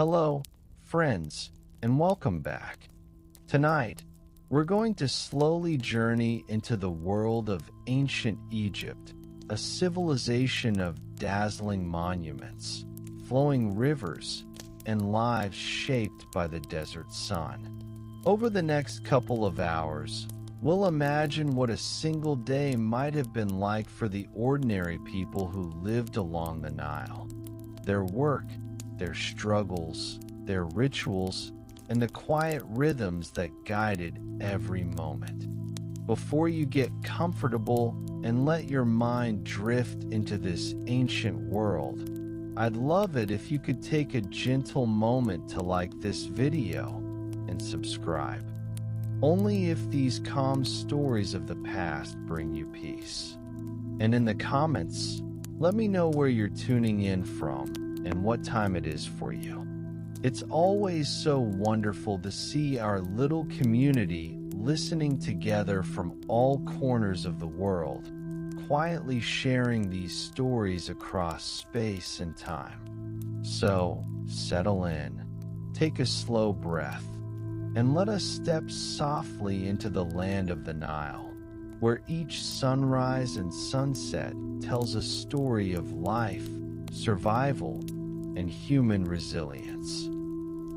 Hello, friends, and welcome back. Tonight, we're going to slowly journey into the world of ancient Egypt, a civilization of dazzling monuments, flowing rivers, and lives shaped by the desert sun. Over the next couple of hours, we'll imagine what a single day might have been like for the ordinary people who lived along the Nile. Their work, their struggles, their rituals, and the quiet rhythms that guided every moment. Before you get comfortable and let your mind drift into this ancient world, I'd love it if you could take a gentle moment to like this video and subscribe. Only if these calm stories of the past bring you peace. And in the comments, let me know where you're tuning in from and what time it is for you. It's always so wonderful to see our little community listening together from all corners of the world, quietly sharing these stories across space and time. So, settle in, take a slow breath, and let us step softly into the land of the Nile, where each sunrise and sunset tells a story of life, survival, and human resilience.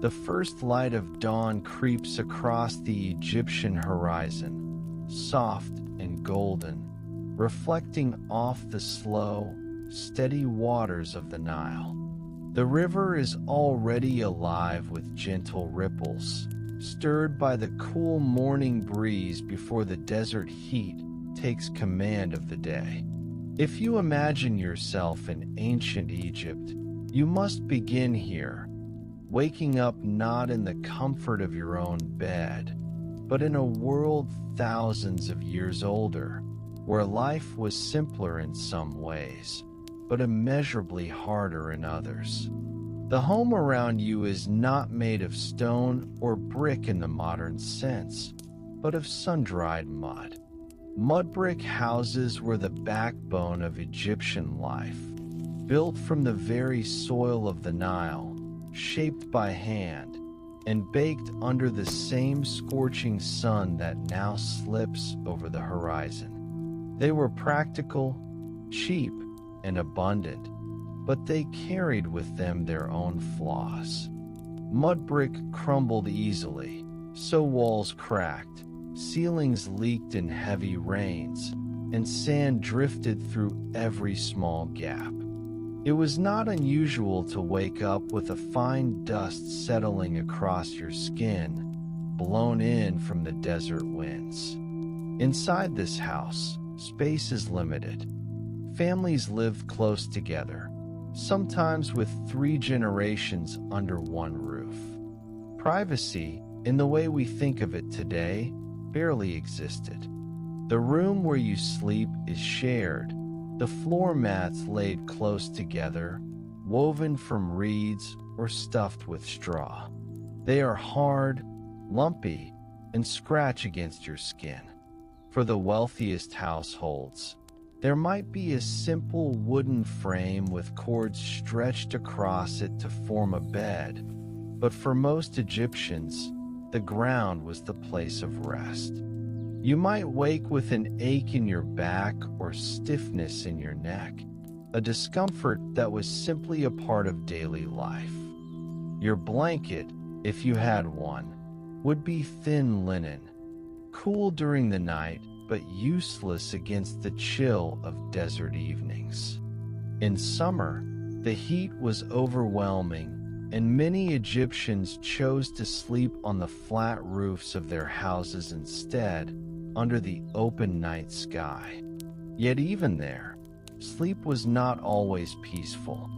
The first light of dawn creeps across the Egyptian horizon, soft and golden, reflecting off the slow, steady waters of the Nile. The river is already alive with gentle ripples, stirred by the cool morning breeze before the desert heat takes command of the day. If you imagine yourself in ancient Egypt, you must begin here, waking up not in the comfort of your own bed, but in a world thousands of years older, where life was simpler in some ways, but immeasurably harder in others. The home around you is not made of stone or brick in the modern sense, but of sun-dried mud. Mud brick houses were the backbone of Egyptian life, built from the very soil of the Nile, shaped by hand, and baked under the same scorching sun that now slips over the horizon. They were practical, cheap, and abundant, but they carried with them their own flaws. Mud brick crumbled easily, so walls cracked, ceilings leaked in heavy rains, and sand drifted through every small gap. It was not unusual to wake up with a fine dust settling across your skin, blown in from the desert winds. Inside this house, space is limited. Families lived close together, sometimes with 3 generations under one roof. Privacy, in the way we think of it today, barely existed. The room where you sleep is shared, the floor mats laid close together, woven from reeds or stuffed with straw. They are hard, lumpy, and scratch against your skin. For the wealthiest households, there might be a simple wooden frame with cords stretched across it to form a bed, but for most Egyptians, the ground was the place of rest. You might wake with an ache in your back or stiffness in your neck, a discomfort that was simply a part of daily life. Your blanket, if you had one, would be thin linen, cool during the night but useless against the chill of desert evenings. In summer, the heat was overwhelming, and many Egyptians chose to sleep on the flat roofs of their houses instead, under the open night sky. Yet even there, sleep was not always peaceful.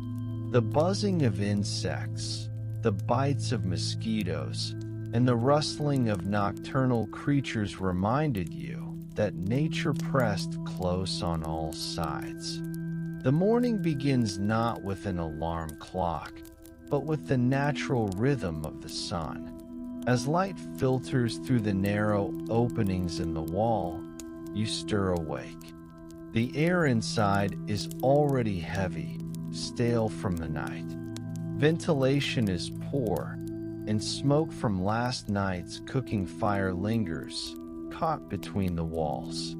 The buzzing of insects, the bites of mosquitoes, and the rustling of nocturnal creatures reminded you that nature pressed close on all sides. The morning begins not with an alarm clock, but with the natural rhythm of the sun. As light filters through the narrow openings in the wall, you stir awake. The air inside is already heavy, stale from the night. Ventilation is poor, and smoke from last night's cooking fire lingers, caught between the walls.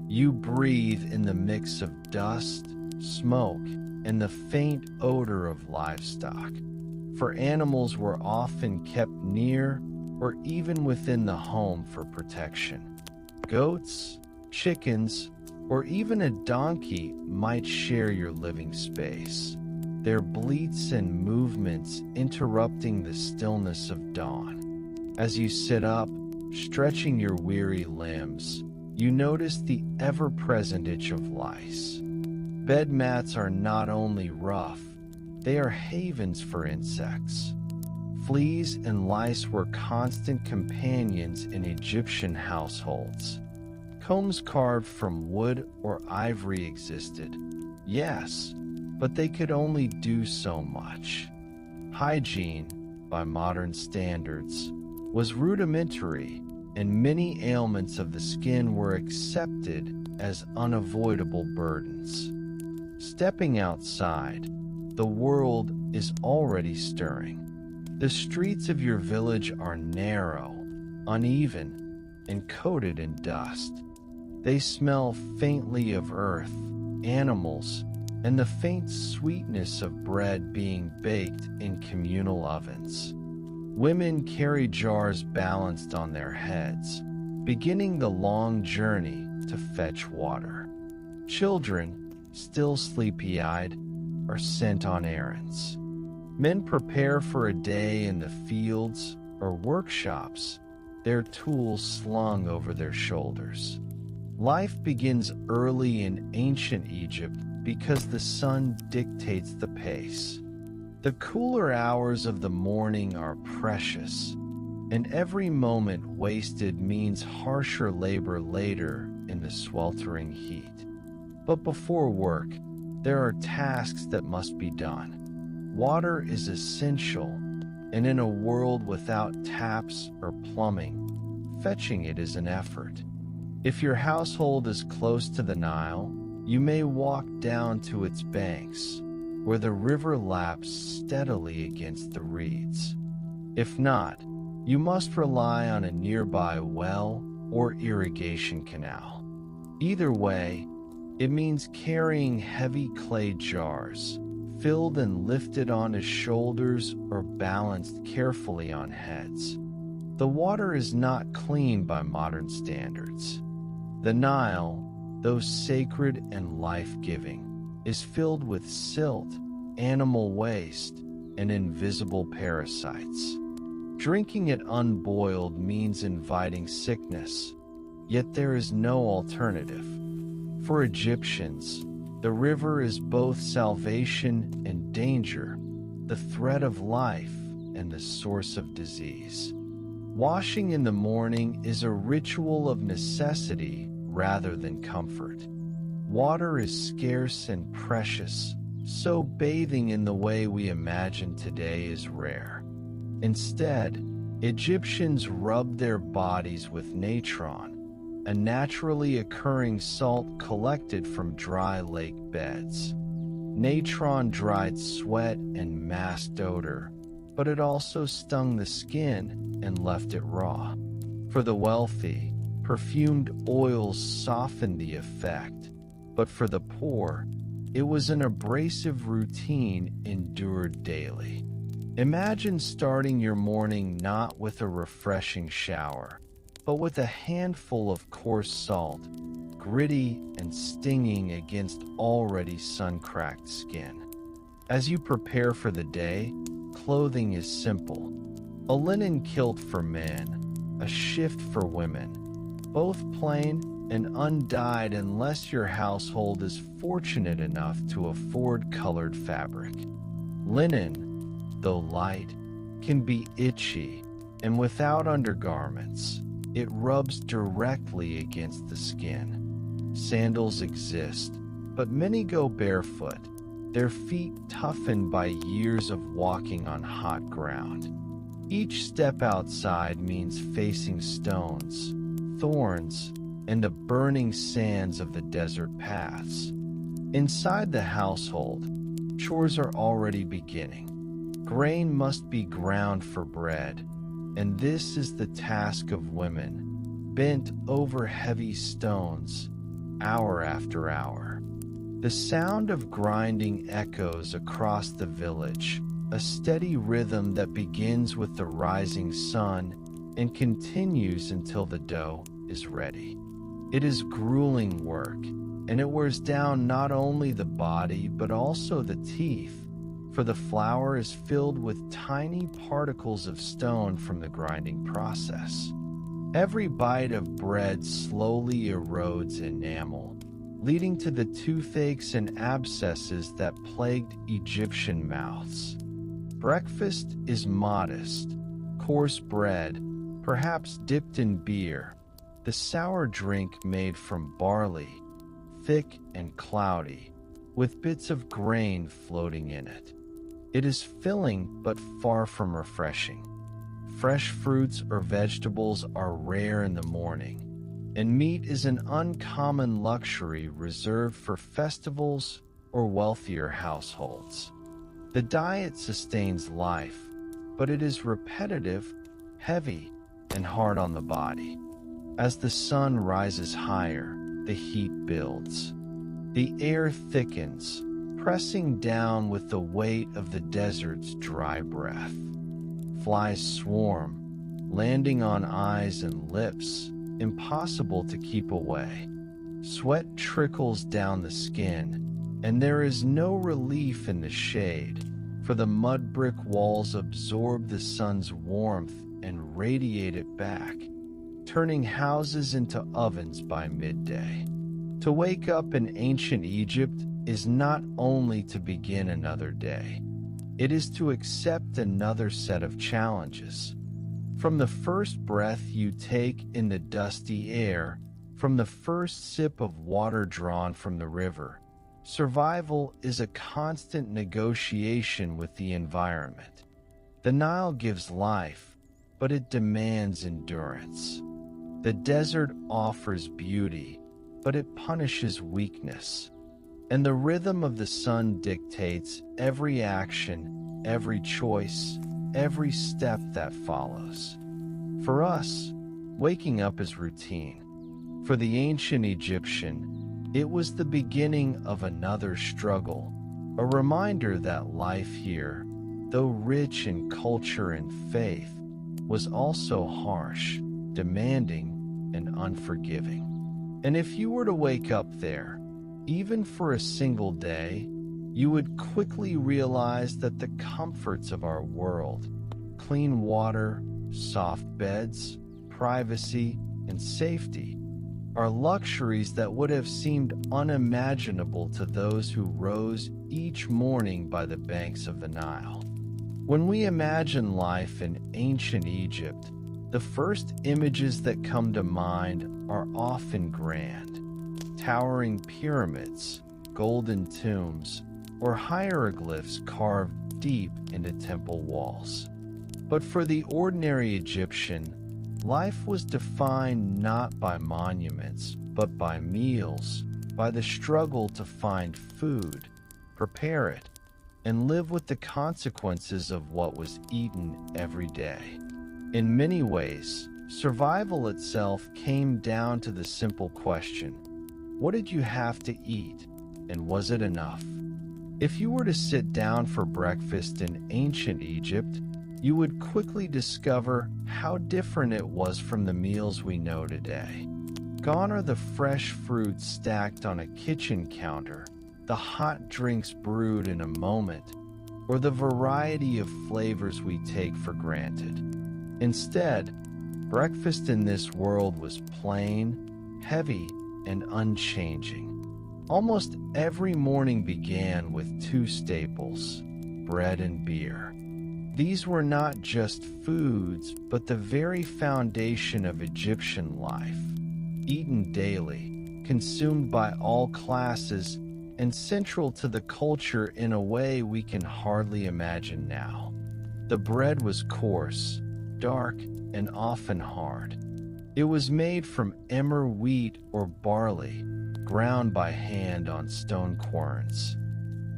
You breathe in the mix of dust, smoke, and the faint odor of livestock, for animals were often kept near or even within the home for protection. Goats, chickens, or even a donkey might share your living space, their bleats and movements interrupting the stillness of dawn. As you sit up, stretching your weary limbs, you notice the ever-present itch of lice. Bed mats are not only rough, they are havens for insects. Fleas and lice were constant companions in Egyptian households. Combs carved from wood or ivory existed, yes, but they could only do so much. Hygiene, by modern standards, was rudimentary, and many ailments of the skin were accepted as unavoidable burdens. Stepping outside, the world is already stirring. The streets of your village are narrow, uneven, and coated in dust. They smell faintly of earth, animals, and the faint sweetness of bread being baked in communal ovens. Women carry jars balanced on their heads, beginning the long journey to fetch water. Children, still sleepy-eyed, are sent on errands. Men prepare for a day in the fields or workshops, their tools slung over their shoulders. Life begins early in ancient Egypt because the sun dictates the pace. The cooler hours of the morning are precious, and every moment wasted means harsher labor later in the sweltering heat. But before work, there are tasks that must be done. Water is essential, and in a world without taps or plumbing, fetching it is an effort. If your household is close to the Nile, you may walk down to its banks, where the river laps steadily against the reeds. If not, you must rely on a nearby well or irrigation canal. Either way, it means carrying heavy clay jars, filled and lifted on his shoulders or balanced carefully on heads. The water is not clean by modern standards. The Nile, though sacred and life-giving, is filled with silt, animal waste, and invisible parasites. Drinking it unboiled means inviting sickness, yet there is no alternative. For Egyptians, the river is both salvation and danger, the thread of life and the source of disease. Washing in the morning is a ritual of necessity rather than comfort. Water is scarce and precious, so bathing in the way we imagine today is rare. Instead, Egyptians rubbed their bodies with natron, a naturally occurring salt collected from dry lake beds. Natron dried sweat and masked odor, but it also stung the skin and left it raw. For the wealthy, perfumed oils softened the effect, but for the poor, it was an abrasive routine endured daily. Imagine starting your morning not with a refreshing shower, but with a handful of coarse salt, gritty and stinging against already sun-cracked skin. As you prepare for the day, clothing is simple. A linen kilt for men, a shift for women, both plain and undyed unless your household is fortunate enough to afford colored fabric. Linen, though light, can be itchy, and without undergarments, it rubs directly against the skin. Sandals exist, but many go barefoot, their feet toughened by years of walking on hot ground. Each step outside means facing stones, thorns, and the burning sands of the desert paths. Inside the household, chores are already beginning. Grain must be ground for bread, and this is the task of women, bent over heavy stones, hour after hour. The sound of grinding echoes across the village, a steady rhythm that begins with the rising sun and continues until the dough is ready. It is grueling work, and it wears down not only the body but also the teeth, for the flour is filled with tiny particles of stone from the grinding process. Every bite of bread slowly erodes enamel, leading to the toothaches and abscesses that plagued Egyptian mouths. Breakfast is modest, coarse bread, perhaps dipped in beer, the sour drink made from barley, thick and cloudy, with bits of grain floating in it. It is filling but far from refreshing. Fresh fruits or vegetables are rare in the morning, and meat is an uncommon luxury reserved for festivals or wealthier households. The diet sustains life, but it is repetitive, heavy, and hard on the body. As the sun rises higher, the heat builds. The air thickens, pressing down with the weight of the desert's dry breath. Flies swarm, landing on eyes and lips, impossible to keep away. Sweat trickles down the skin, and there is no relief in the shade, for the mud brick walls absorb the sun's warmth and radiate it back, turning houses into ovens by midday. To wake up in ancient Egypt is not only to begin another day, it is to accept another set of challenges. From the first breath you take in the dusty air, from the first sip of water drawn from the river, survival is a constant negotiation with the environment. The Nile gives life, but it demands endurance. The desert offers beauty, but it punishes weakness. And the rhythm of the sun dictates every action, every choice, every step that follows. For us, waking up is routine. For the ancient Egyptian, it was the beginning of another struggle, a reminder that life here, though rich in culture and faith, was also harsh, demanding, and unforgiving. And if you were to wake up there, even for a single day, you would quickly realize that the comforts of our world, clean water, soft beds, privacy, and safety, are luxuries that would have seemed unimaginable to those who rose each morning by the banks of the Nile. When we imagine life in ancient Egypt, the first images that come to mind are often grand. Towering pyramids, golden tombs, or hieroglyphs carved deep into temple walls. But for the ordinary Egyptian, life was defined not by monuments, but by meals, by the struggle to find food, prepare it, and live with the consequences of what was eaten every day. In many ways, survival itself came down to the simple question: what did you have to eat, and was it enough? If you were to sit down for breakfast in ancient Egypt, you would quickly discover how different it was from the meals we know today. Gone are the fresh fruits stacked on a kitchen counter, the hot drinks brewed in a moment, or the variety of flavors we take for granted. Instead, breakfast in this world was plain, heavy, and unchanging. Almost every morning began with two staples, bread and beer. These were not just foods, but the very foundation of Egyptian life, eaten daily, consumed by all classes, and central to the culture in a way we can hardly imagine now. The bread was coarse, dark, and often hard. It was made from emmer wheat or barley, ground by hand on stone querns.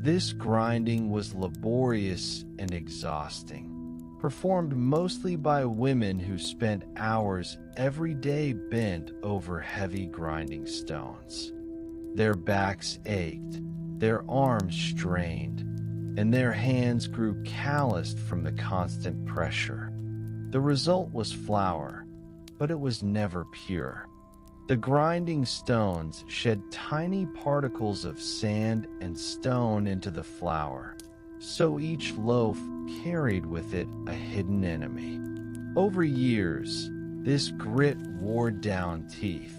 This grinding was laborious and exhausting, performed mostly by women who spent hours every day bent over heavy grinding stones. Their backs ached, their arms strained, and their hands grew calloused from the constant pressure. The result was flour, but it was never pure. The grinding stones shed tiny particles of sand and stone into the flour, so each loaf carried with it a hidden enemy. Over years, this grit wore down teeth,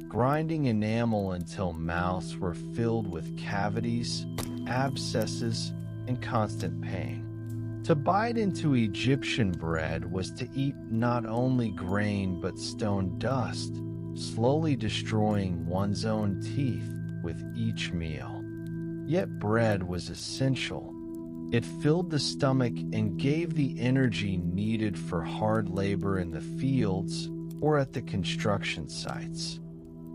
grinding enamel until mouths were filled with cavities, abscesses, and constant pain. To bite into Egyptian bread was to eat not only grain but stone dust, slowly destroying one's own teeth with each meal. Yet bread was essential. It filled the stomach and gave the energy needed for hard labor in the fields or at the construction sites.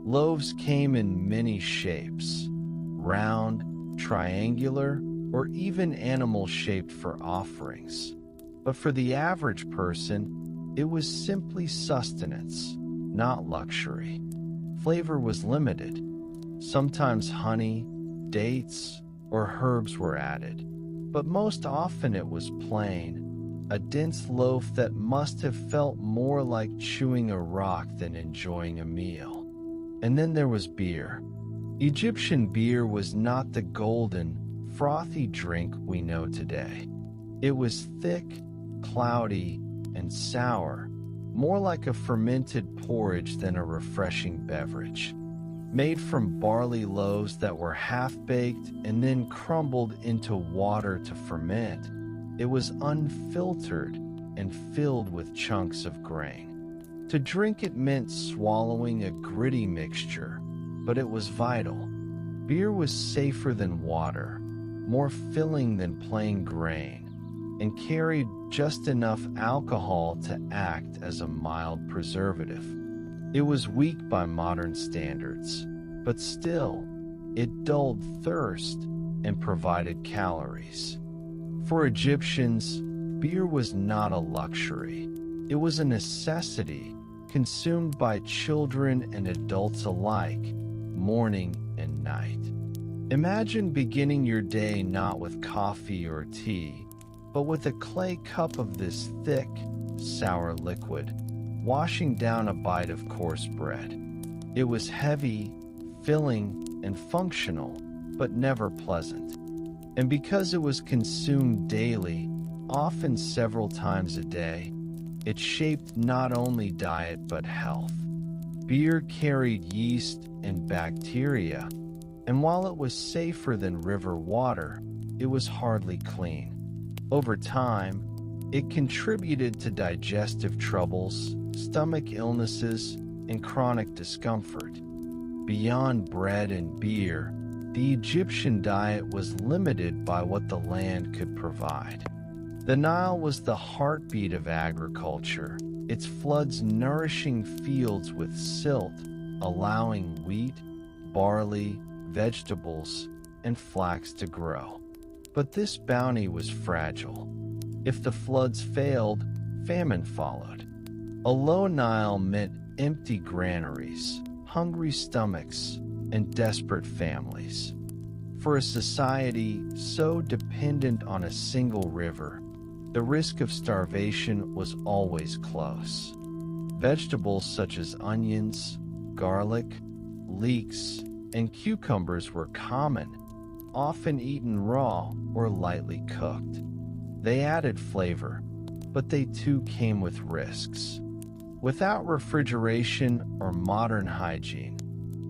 Loaves came in many shapes: round, triangular, or even animal-shaped for offerings. But for the average person, it was simply sustenance, not luxury. Flavor was limited. Sometimes honey, dates, or herbs were added, but most often it was plain, a dense loaf that must have felt more like chewing a rock than enjoying a meal. And then there was beer. Egyptian beer was not the golden, frothy drink we know today. It was thick, cloudy, and sour, more like a fermented porridge than a refreshing beverage. Made from barley loaves that were half-baked and then crumbled into water to ferment, it was unfiltered and filled with chunks of grain. To drink it meant swallowing a gritty mixture, but it was vital. Beer was safer than water, more filling than plain grain, and carried just enough alcohol to act as a mild preservative. It was weak by modern standards, but still, it dulled thirst and provided calories. For Egyptians, beer was not a luxury. It was a necessity, consumed by children and adults alike, morning and night. Imagine beginning your day not with coffee or tea, but with a clay cup of this thick, sour liquid, washing down a bite of coarse bread. It was heavy, filling, and functional, but never pleasant. And because it was consumed daily, often several times a day, it shaped not only diet but health. Beer carried yeast and bacteria, and while it was safer than river water, it was hardly clean. Over time, it contributed to digestive troubles, stomach illnesses, and chronic discomfort. Beyond bread and beer, the Egyptian diet was limited by what the land could provide. The Nile was the heartbeat of agriculture, its floods nourishing fields with silt, allowing wheat, barley, vegetables, and flax to grow. But this bounty was fragile. If the floods failed, famine followed. A low Nile meant empty granaries, hungry stomachs, and desperate families. For a society so dependent on a single river, the risk of starvation was always close. Vegetables such as onions, garlic, leeks, and cucumbers were common, often eaten raw or lightly cooked. They added flavor, but they too came with risks. Without refrigeration or modern hygiene,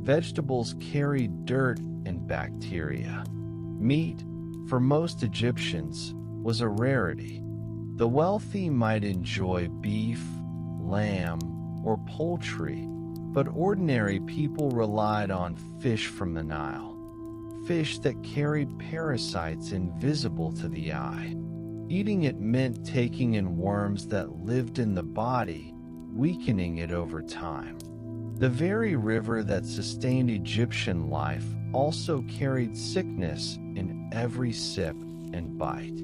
vegetables carried dirt and bacteria. Meat, for most Egyptians, was a rarity. The wealthy might enjoy beef, lamb, or poultry, but ordinary people relied on fish from the Nile, fish that carried parasites invisible to the eye. Eating it meant taking in worms that lived in the body, weakening it over time. The very river that sustained Egyptian life also carried sickness in every sip and bite.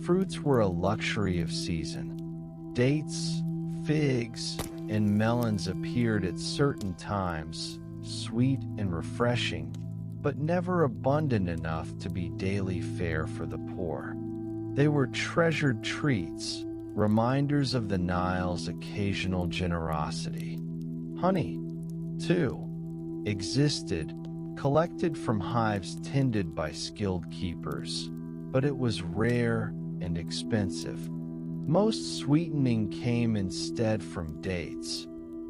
Fruits were a luxury of season. Dates, figs, and melons appeared at certain times, sweet and refreshing, but never abundant enough to be daily fare for the poor. They were treasured treats, reminders of the Nile's occasional generosity. Honey, too, existed, collected from hives tended by skilled keepers, but it was rare and expensive. Most sweetening came instead from dates,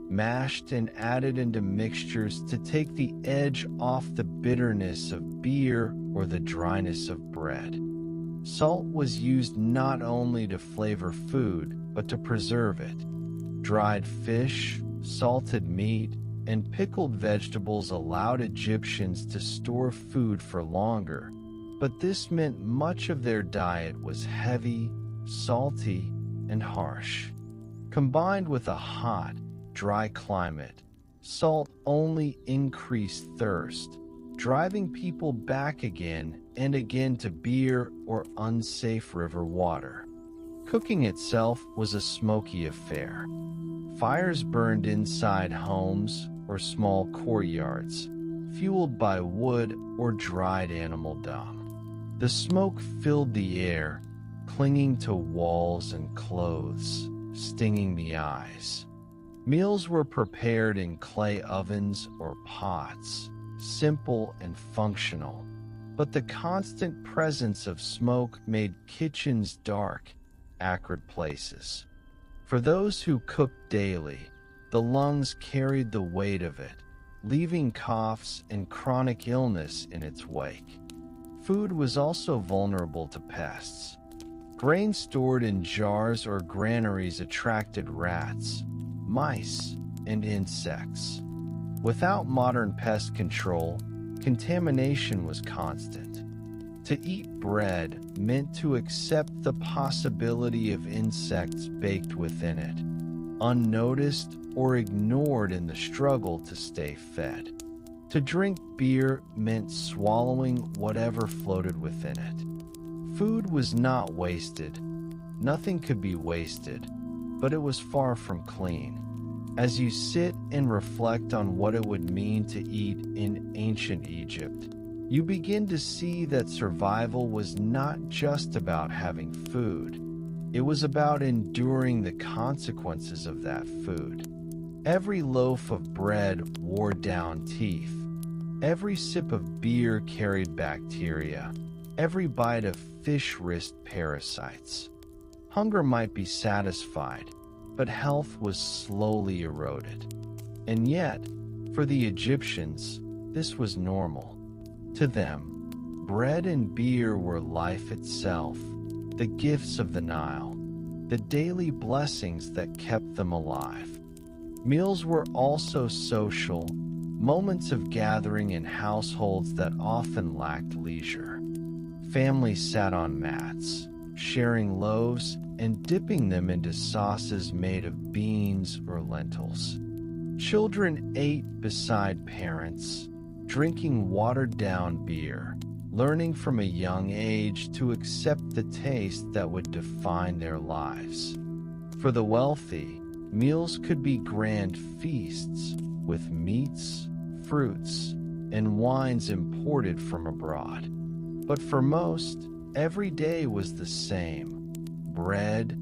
mashed and added into mixtures to take the edge off the bitterness of beer or the dryness of bread. Salt was used not only to flavor food, but to preserve it. Dried fish, salted meat, and pickled vegetables allowed Egyptians to store food for longer, but this meant much of their diet was heavy, salty, and harsh. Combined with a hot, dry climate, salt only increased thirst, driving people back again and again to beer or unsafe river water. Cooking itself was a smoky affair. Fires burned inside homes or small courtyards, fueled by wood or dried animal dung. The smoke filled the air, clinging to walls and clothes, stinging the eyes. Meals were prepared in clay ovens or pots, simple and functional, but the constant presence of smoke made kitchens dark, acrid places. For those who cooked daily, the lungs carried the weight of it, leaving coughs and chronic illness in its wake. Food was also vulnerable to pests. Grain stored in jars or granaries attracted rats, mice, and insects. Without modern pest control, contamination was constant. To eat bread meant to accept the possibility of insects baked within it, unnoticed or ignored in the struggle to stay fed. To drink beer meant swallowing whatever floated within it. Food was not wasted. Nothing could be wasted, but it was far from clean. As you sit and reflect on what it would mean to eat in ancient Egypt, you begin to see that survival was not just about having food. It was about enduring the consequences of that food. Every loaf of bread wore down teeth. Every sip of beer carried bacteria. Every bite of fish risked parasites. Hunger might be satisfied, but health was slowly eroded. And yet, for the Egyptians, this was normal. To them, bread and beer were life itself, the gifts of the Nile, the daily blessings that kept them alive. Meals were also social, moments of gathering in households that often lacked leisure. Families sat on mats, sharing loaves and dipping them into sauces made of beans or lentils. Children ate beside parents, drinking watered-down beer, learning from a young age to accept the taste that would define their lives. For the wealthy, meals could be grand feasts with meats, fruits, and wines imported from abroad. But for most, every day was the same: bread,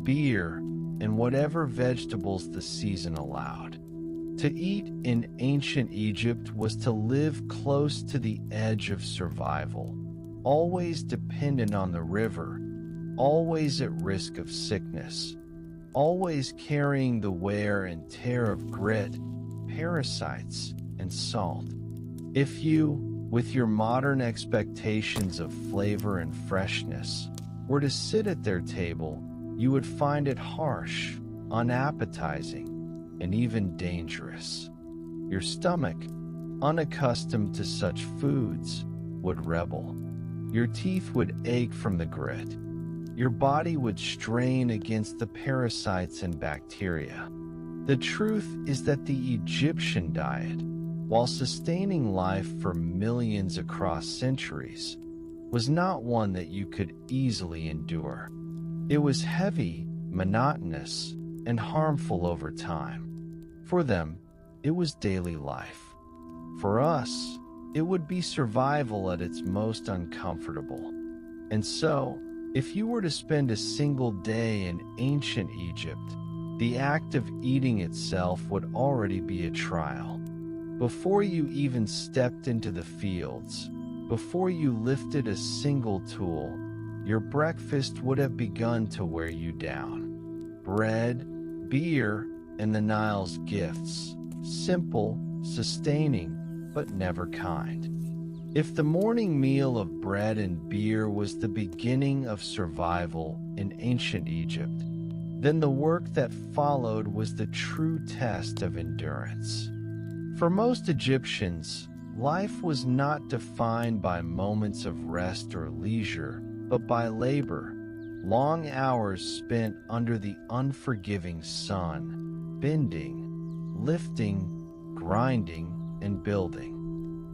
beer, and whatever vegetables the season allowed. To eat in ancient Egypt was to live close to the edge of survival, always dependent on the river, always at risk of sickness, always carrying the wear and tear of grit, parasites, and salt. If you, with your modern expectations of flavor and freshness, were to sit at their table, you would find it harsh, unappetizing, and even dangerous. Your stomach, unaccustomed to such foods, would rebel. Your teeth would ache from the grit. Your body would strain against the parasites and bacteria. The truth is that the Egyptian diet, while sustaining life for millions across centuries, was not one that you could easily endure. It was heavy, monotonous, and harmful over time. For them, it was daily life. For us, it would be survival at its most uncomfortable. And so, if you were to spend a single day in ancient Egypt, the act of eating itself would already be a trial. Before you even stepped into the fields, before you lifted a single tool, your breakfast would have begun to wear you down. Bread, beer, and the Nile's gifts, simple, sustaining, but never kind. If the morning meal of bread and beer was the beginning of survival in ancient Egypt, then the work that followed was the true test of endurance. For most Egyptians, life was not defined by moments of rest or leisure, but by labor, long hours spent under the unforgiving sun, bending, lifting, grinding, and building.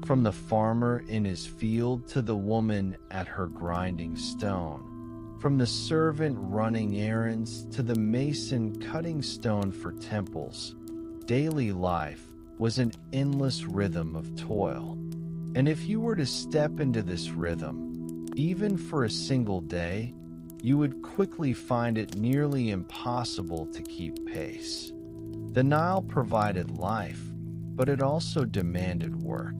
From the farmer in his field to the woman at her grinding stone, from the servant running errands to the mason cutting stone for temples, daily life was an endless rhythm of toil. And if you were to step into this rhythm, even for a single day, you would quickly find it nearly impossible to keep pace. The Nile provided life, but it also demanded work.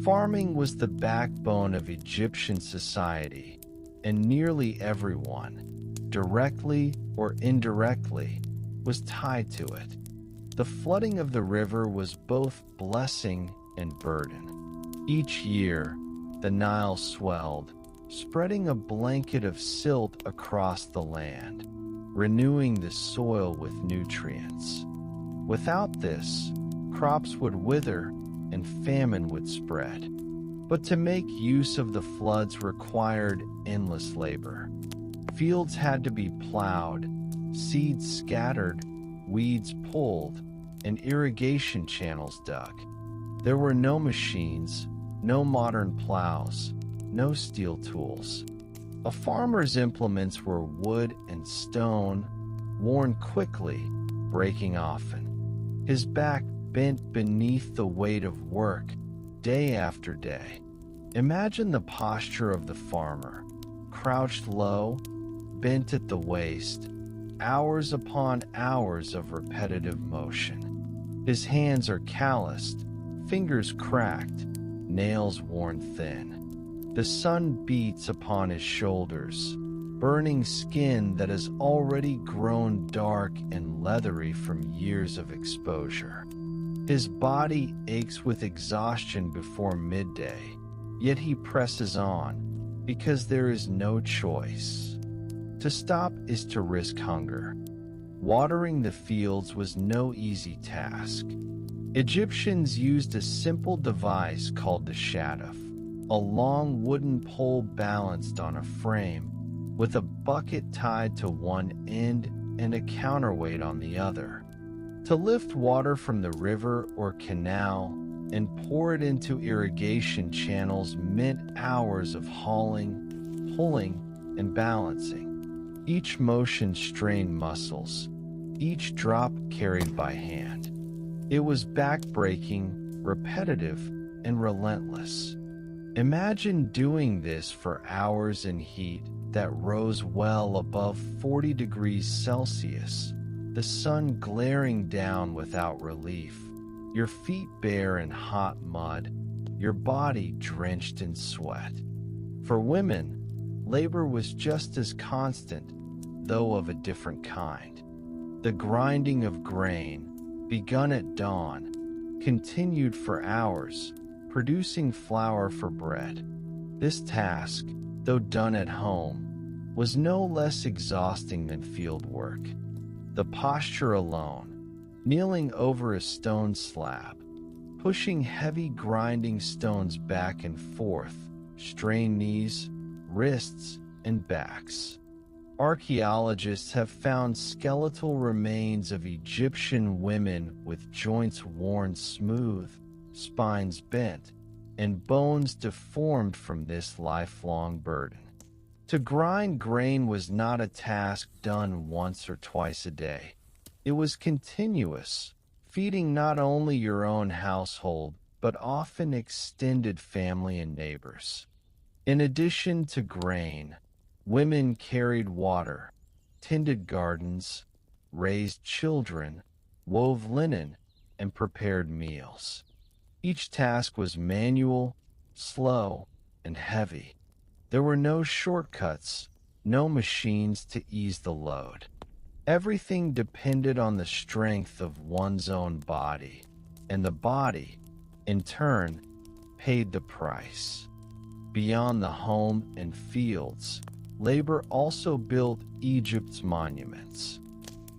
Farming was the backbone of Egyptian society, and nearly everyone, directly or indirectly, was tied to it. The flooding of the river was both blessing and burden. Each year, the Nile swelled, spreading a blanket of silt across the land, renewing the soil with nutrients. Without this, crops would wither and famine would spread. But to make use of the floods required endless labor. Fields had to be plowed, seeds scattered, weeds pulled, and irrigation channels dug. There were no machines, no modern plows, no steel tools. A farmer's implements were wood and stone, worn quickly, breaking often. His back bent beneath the weight of work, day after day. Imagine the posture of the farmer, crouched low, bent at the waist, hours upon hours of repetitive motion. His hands are calloused, fingers cracked, nails worn thin. The sun beats upon his shoulders, burning skin that has already grown dark and leathery from years of exposure. His body aches with exhaustion before midday, yet he presses on, because there is no choice. To stop is to risk hunger. Watering the fields was no easy task. Egyptians used a simple device called the shaduf, a long wooden pole balanced on a frame, with a bucket tied to one end and a counterweight on the other. To lift water from the river or canal and pour it into irrigation channels meant hours of hauling, pulling, and balancing. Each motion strained muscles, each drop carried by hand. It was back-breaking, repetitive, and relentless. Imagine doing this for hours in heat that rose well above 40 degrees Celsius, the sun glaring down without relief, your feet bare in hot mud, your body drenched in sweat. For women, labor was just as constant, though of a different kind. The grinding of grain, begun at dawn, continued for hours, producing flour for bread. This task, though done at home, was no less exhausting than field work. The posture alone, kneeling over a stone slab, pushing heavy grinding stones back and forth, strained knees, wrists, and backs. Archaeologists have found skeletal remains of Egyptian women with joints worn smooth, spines bent, and bones deformed from this lifelong burden. To grind grain was not a task done once or twice a day. It was continuous, feeding not only your own household, but often extended family and neighbors. In addition to grain, women carried water, tended gardens, raised children, wove linen, and prepared meals. Each task was manual, slow, and heavy. There were no shortcuts, no machines to ease the load. Everything depended on the strength of one's own body, and the body, in turn, paid the price. Beyond the home and fields, labor also built Egypt's monuments.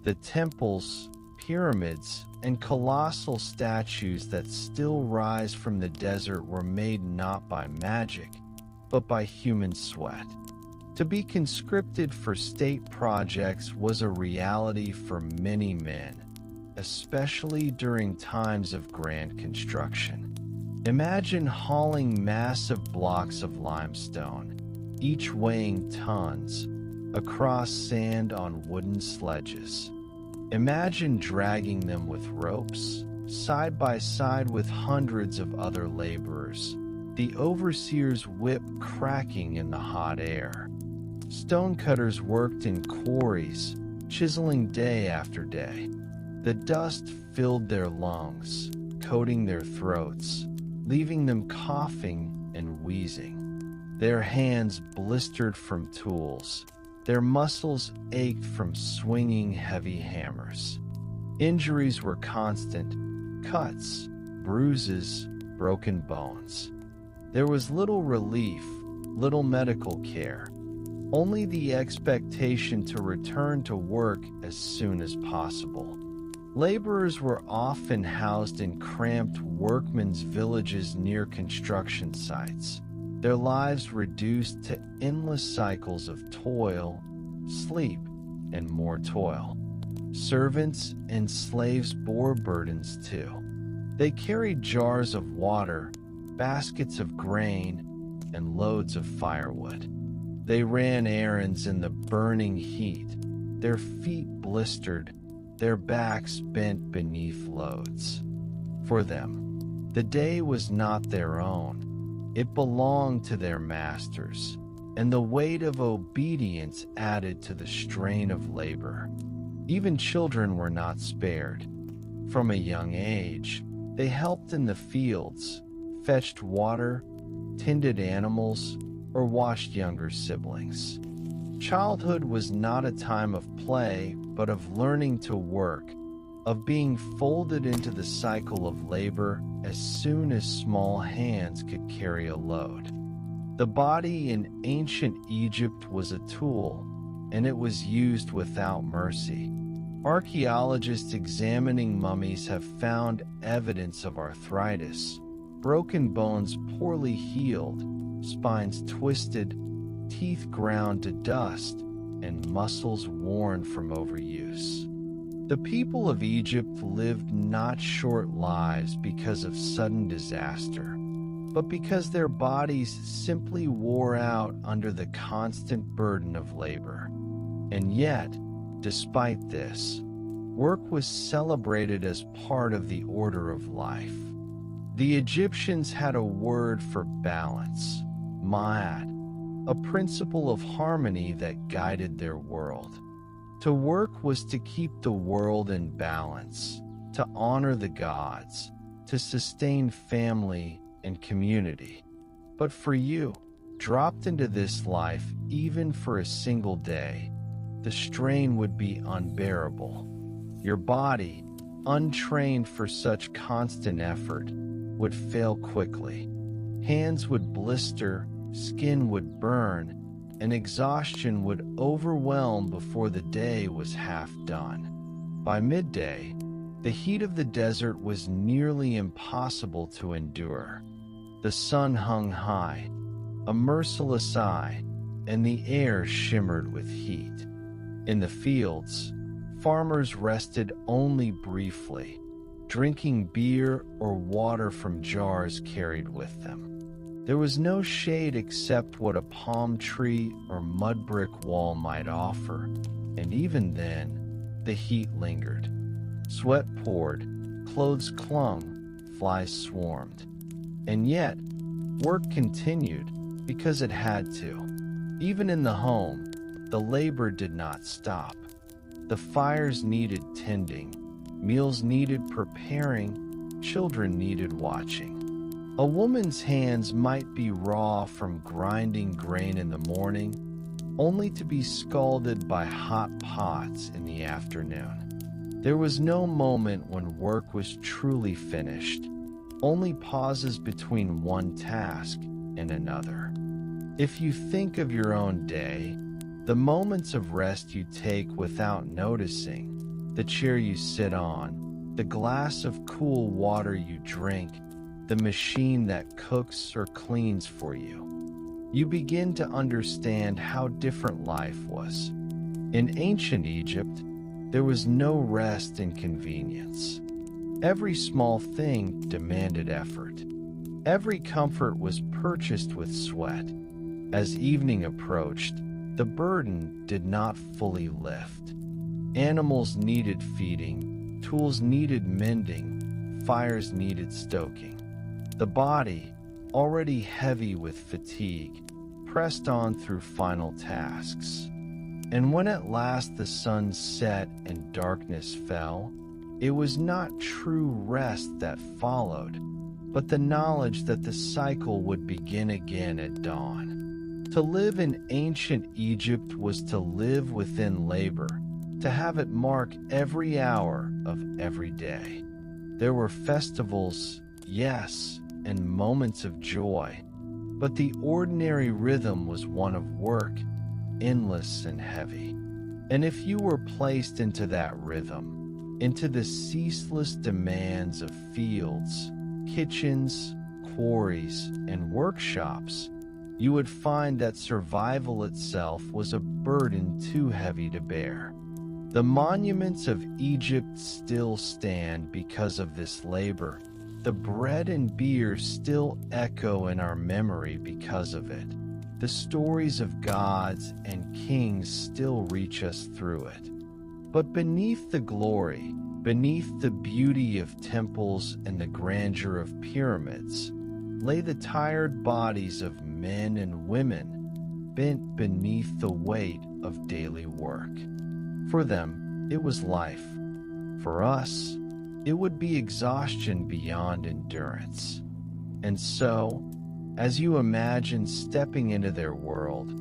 The temples, pyramids, and colossal statues that still rise from the desert were made not by magic, but by human sweat. To be conscripted for state projects was a reality for many men, especially during times of grand construction. Imagine hauling massive blocks of limestone, each weighing tons, across sand on wooden sledges. Imagine dragging them with ropes, side by side with hundreds of other laborers, the overseer's whip cracking in the hot air. Stonecutters worked in quarries, chiseling day after day. The dust filled their lungs, coating their throats, leaving them coughing and wheezing. Their hands blistered from tools. Their muscles ached from swinging heavy hammers. Injuries were constant: cuts, bruises, broken bones. There was little relief, little medical care, only the expectation to return to work as soon as possible. Laborers were often housed in cramped workmen's villages near construction sites, their lives reduced to endless cycles of toil, sleep, and more toil. Servants and slaves bore burdens too. They carried jars of water, baskets of grain, and loads of firewood. They ran errands in the burning heat, their feet blistered, their backs bent beneath loads. For them, the day was not their own. It belonged to their masters, and the weight of obedience added to the strain of labor. Even children were not spared. From a young age, they helped in the fields, fetched water, tended animals, or watched younger siblings. Childhood was not a time of play, but of learning to work, of being folded into the cycle of labor as soon as small hands could carry a load. The body in ancient Egypt was a tool, and it was used without mercy. Archaeologists examining mummies have found evidence of arthritis, broken bones poorly healed, spines twisted, teeth ground to dust, and muscles worn from overuse. The people of Egypt lived not short lives because of sudden disaster, but because their bodies simply wore out under the constant burden of labor. And yet, despite this, work was celebrated as part of the order of life. The Egyptians had a word for balance, ma'at, a principle of harmony that guided their world. To work was to keep the world in balance, to honor the gods, to sustain family and community. But for you, dropped into this life even for a single day, the strain would be unbearable. Your body, untrained for such constant effort, would fail quickly. Hands would blister, skin would burn, and exhaustion would overwhelm before the day was half done. By midday, the heat of the desert was nearly impossible to endure. The sun hung high, a merciless eye, and the air shimmered with heat. In the fields, farmers rested only briefly, drinking beer or water from jars carried with them. There was no shade except what a palm tree or mud brick wall might offer, and even then, the heat lingered. Sweat poured, clothes clung, flies swarmed. And yet, work continued because it had to. Even in the home, the labor did not stop. The fires needed tending, meals needed preparing, children needed watching. A woman's hands might be raw from grinding grain in the morning, only to be scalded by hot pots in the afternoon. There was no moment when work was truly finished, only pauses between one task and another. If you think of your own day, the moments of rest you take without noticing, the chair you sit on, the glass of cool water you drink, the machine that cooks or cleans for you, you begin to understand how different life was. In ancient Egypt, there was no rest in convenience. Every small thing demanded effort. Every comfort was purchased with sweat. As evening approached, the burden did not fully lift. Animals needed feeding, tools needed mending, fires needed stoking. The body, already heavy with fatigue, pressed on through final tasks. And when at last the sun set and darkness fell, it was not true rest that followed, but the knowledge that the cycle would begin again at dawn. To live in ancient Egypt was to live within labor, to have it mark every hour of every day. There were festivals, yes, and moments of joy, but the ordinary rhythm was one of work, endless and heavy. And if you were placed into that rhythm, into the ceaseless demands of fields, kitchens, quarries, and workshops, you would find that survival itself was a burden too heavy to bear. The monuments of Egypt still stand because of this labor. The bread and beer still echo in our memory because of it. The stories of gods and kings still reach us through it. But beneath the glory, beneath the beauty of temples and the grandeur of pyramids, lay the tired bodies of men and women, bent beneath the weight of daily work. For them, it was life. For us, it would be exhaustion beyond endurance. And so, as you imagine stepping into their world,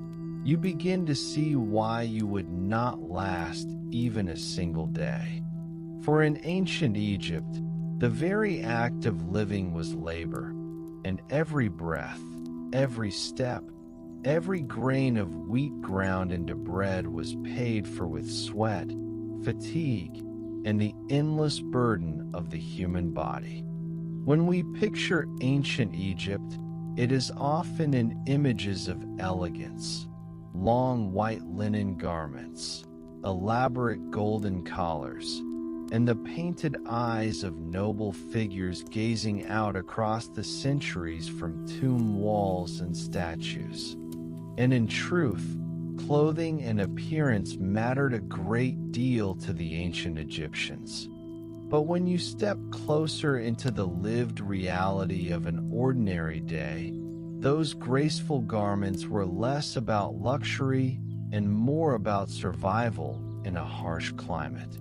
you begin to see why you would not last even a single day. For in ancient Egypt, the very act of living was labor, and every breath, every step, every grain of wheat ground into bread was paid for with sweat, fatigue, and the endless burden of the human body. When we picture ancient Egypt, it is often in images of elegance, long white linen garments, elaborate golden collars, and the painted eyes of noble figures gazing out across the centuries from tomb walls and statues. And in truth, clothing and appearance mattered a great deal to the ancient Egyptians. But when you step closer into the lived reality of an ordinary day, those graceful garments were less about luxury and more about survival in a harsh climate.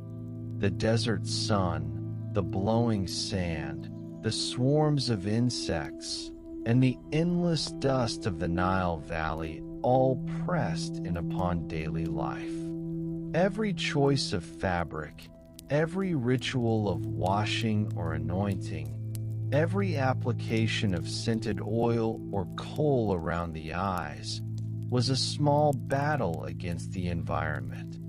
The desert sun, the blowing sand, the swarms of insects, and the endless dust of the Nile Valley all pressed in upon daily life. Every choice of fabric, every ritual of washing or anointing, every application of scented oil or kohl around the eyes was a small battle against the environment.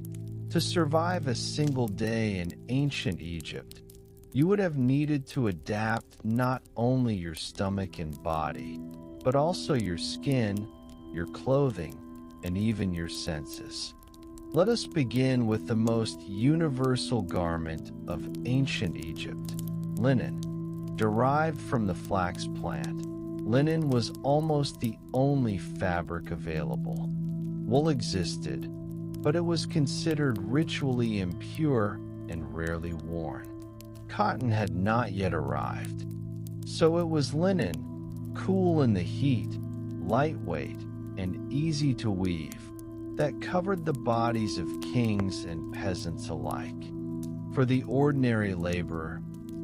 To survive a single day in ancient Egypt, you would have needed to adapt not only your stomach and body, but also your skin, your clothing, and even your senses. Let us begin with the most universal garment of ancient Egypt, Linen. Derived from the flax plant, linen was almost the only fabric available. Wool existed, but it was considered ritually impure and rarely worn. Cotton had not yet arrived, so it was linen, cool in the heat, lightweight, and easy to weave, that covered the bodies of kings and peasants alike. For the ordinary laborer,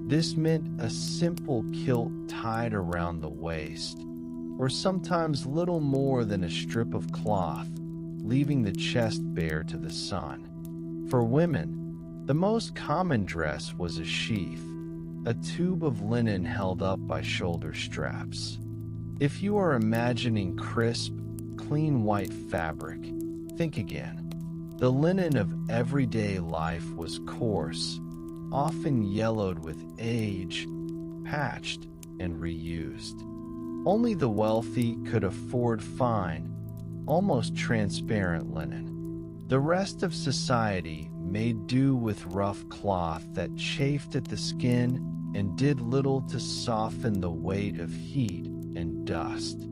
this meant a simple kilt tied around the waist, or sometimes little more than a strip of cloth, leaving the chest bare to the sun. For women, the most common dress was a sheath, a tube of linen held up by shoulder straps. If you are imagining crisp, clean white fabric, think again. The linen of everyday life was coarse, often yellowed with age, patched, and reused. Only the wealthy could afford fine, almost transparent linen. The rest of society made do with rough cloth that chafed at the skin and did little to soften the weight of heat and dust.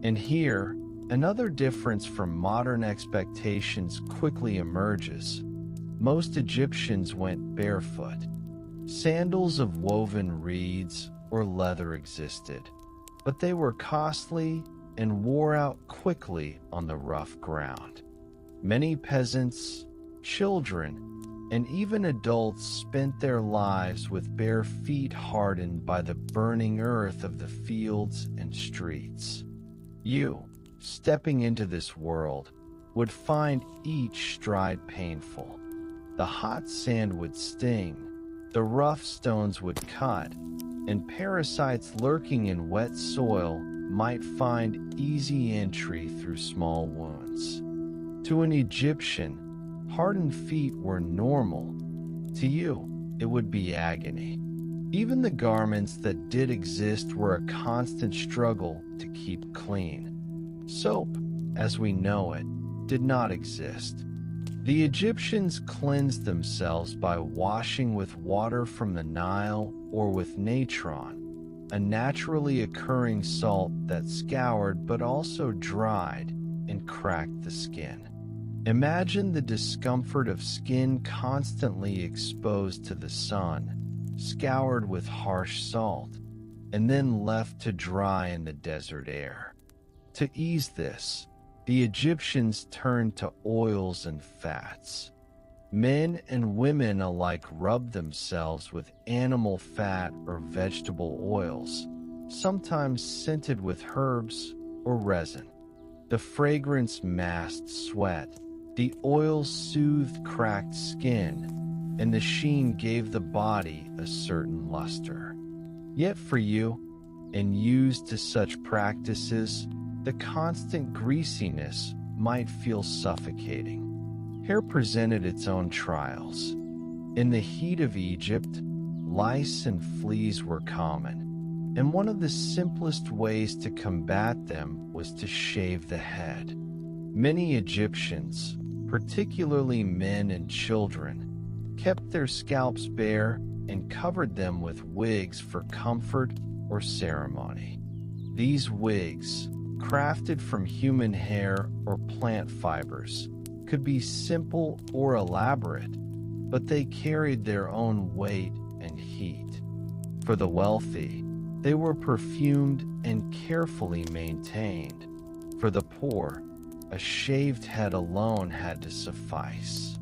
And here, another difference from modern expectations quickly emerges. Most Egyptians went barefoot. Sandals of woven reeds or leather existed, but they were costly and wore out quickly on the rough ground. Many peasants, children, and even adults spent their lives with bare feet hardened by the burning earth of the fields and streets. You, stepping into this world, would find each stride painful. The hot sand would sting, the rough stones would cut, and parasites lurking in wet soil might find easy entry through small wounds. To an Egyptian, hardened feet were normal. To you, it would be agony. Even the garments that did exist were a constant struggle to keep clean. Soap, as we know it, did not exist. The Egyptians cleansed themselves by washing with water from the Nile or with natron, a naturally occurring salt that scoured but also dried and cracked the skin. Imagine the discomfort of skin constantly exposed to the sun, scoured with harsh salt, and then left to dry in the desert air. To ease this, the Egyptians turned to oils and fats. Men and women alike rubbed themselves with animal fat or vegetable oils, sometimes scented with herbs or resin. The fragrance masked sweat, the oils soothed cracked skin, and the sheen gave the body a certain luster. Yet for you, and used to such practices, the constant greasiness might feel suffocating. Hair presented its own trials. In the heat of Egypt, lice and fleas were common, and one of the simplest ways to combat them was to shave the head. Many Egyptians, particularly men and children, kept their scalps bare and covered them with wigs for comfort or ceremony. These wigs, crafted from human hair or plant fibers, could be simple or elaborate, but they carried their own weight and heat. For the wealthy, they were perfumed and carefully maintained. For the poor, a shaved head alone had to suffice.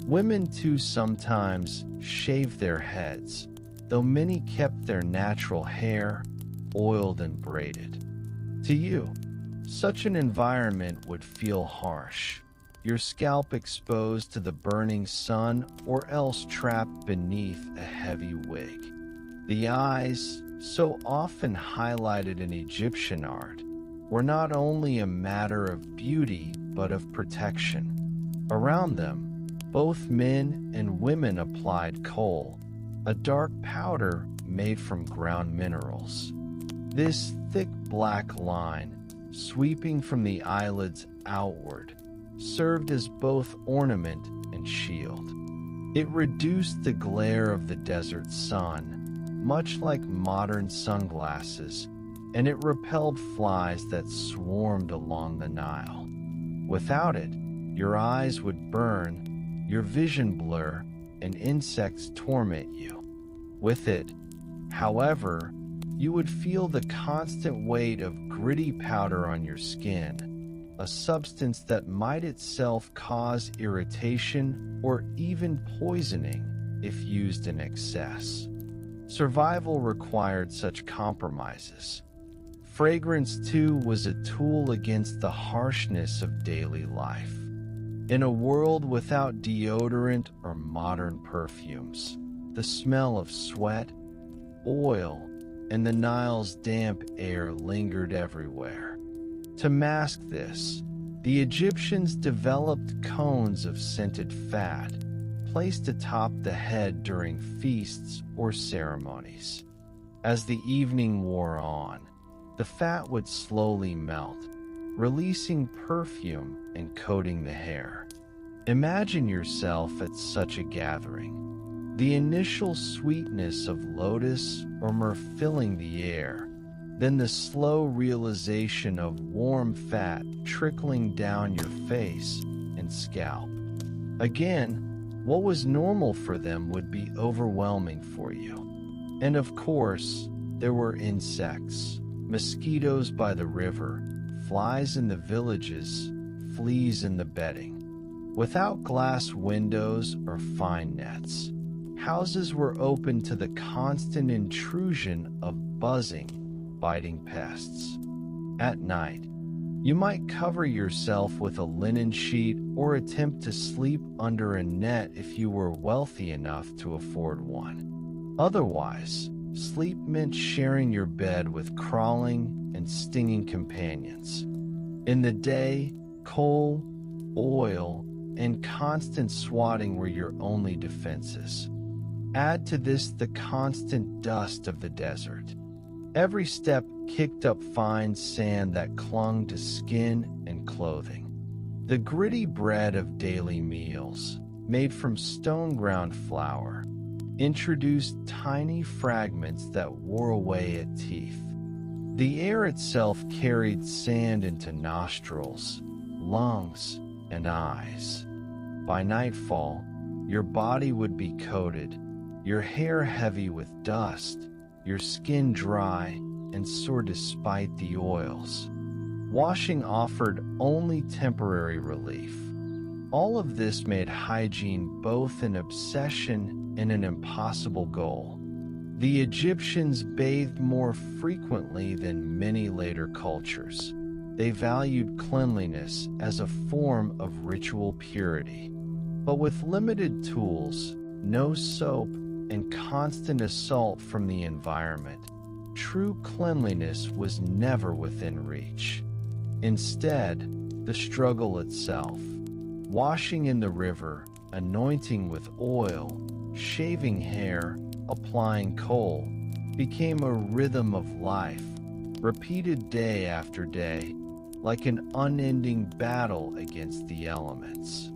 Women too sometimes shaved their heads, though many kept their natural hair, oiled and braided. To you, such an environment would feel harsh, your scalp exposed to the burning sun or else trapped beneath a heavy wig. The eyes, so often highlighted in Egyptian art, were not only a matter of beauty but of protection. Around them, both men and women applied kohl, a dark powder made from ground minerals. This thick black line, sweeping from the eyelids outward, served as both ornament and shield. It reduced the glare of the desert sun, much like modern sunglasses, and it repelled flies that swarmed along the Nile. Without it, your eyes would burn, your vision blur, and insects torment you. With it, however, you would feel the constant weight of gritty powder on your skin, a substance that might itself cause irritation or even poisoning if used in excess. Survival required such compromises. Fragrance, too, was a tool against the harshness of daily life. In a world without deodorant or modern perfumes, the smell of sweat, oil, and the Nile's damp air lingered everywhere. To mask this, the Egyptians developed cones of scented fat, placed atop the head during feasts or ceremonies. As the evening wore on, the fat would slowly melt, releasing perfume and coating the hair. Imagine yourself at such a gathering. The initial sweetness of lotus or myrrh filling the air, then the slow realization of warm fat trickling down your face and scalp. Again, what was normal for them would be overwhelming for you. And of course, there were insects, mosquitoes by the river, flies in the villages, fleas in the bedding. Without glass windows or fine nets, houses were open to the constant intrusion of buzzing, biting pests. At night, you might cover yourself with a linen sheet or attempt to sleep under a net if you were wealthy enough to afford one. Otherwise, sleep meant sharing your bed with crawling and stinging companions. In the day, coal, oil, and constant swatting were your only defenses. Add to this the constant dust of the desert. Every step kicked up fine sand that clung to skin and clothing. The gritty bread of daily meals, made from stone-ground flour, introduced tiny fragments that wore away at teeth. The air itself carried sand into nostrils, lungs, and eyes. By nightfall, your body would be coated, your hair heavy with dust, your skin dry and sore despite the oils. Washing offered only temporary relief. All of this made hygiene both an obsession and an impossible goal. The Egyptians bathed more frequently than many later cultures. They valued cleanliness as a form of ritual purity. But with limited tools, no soap, and constant assault from the environment, true cleanliness was never within reach. Instead, the struggle itself, washing in the river, anointing with oil, shaving hair, applying coal, became a rhythm of life, repeated day after day, like an unending battle against the elements.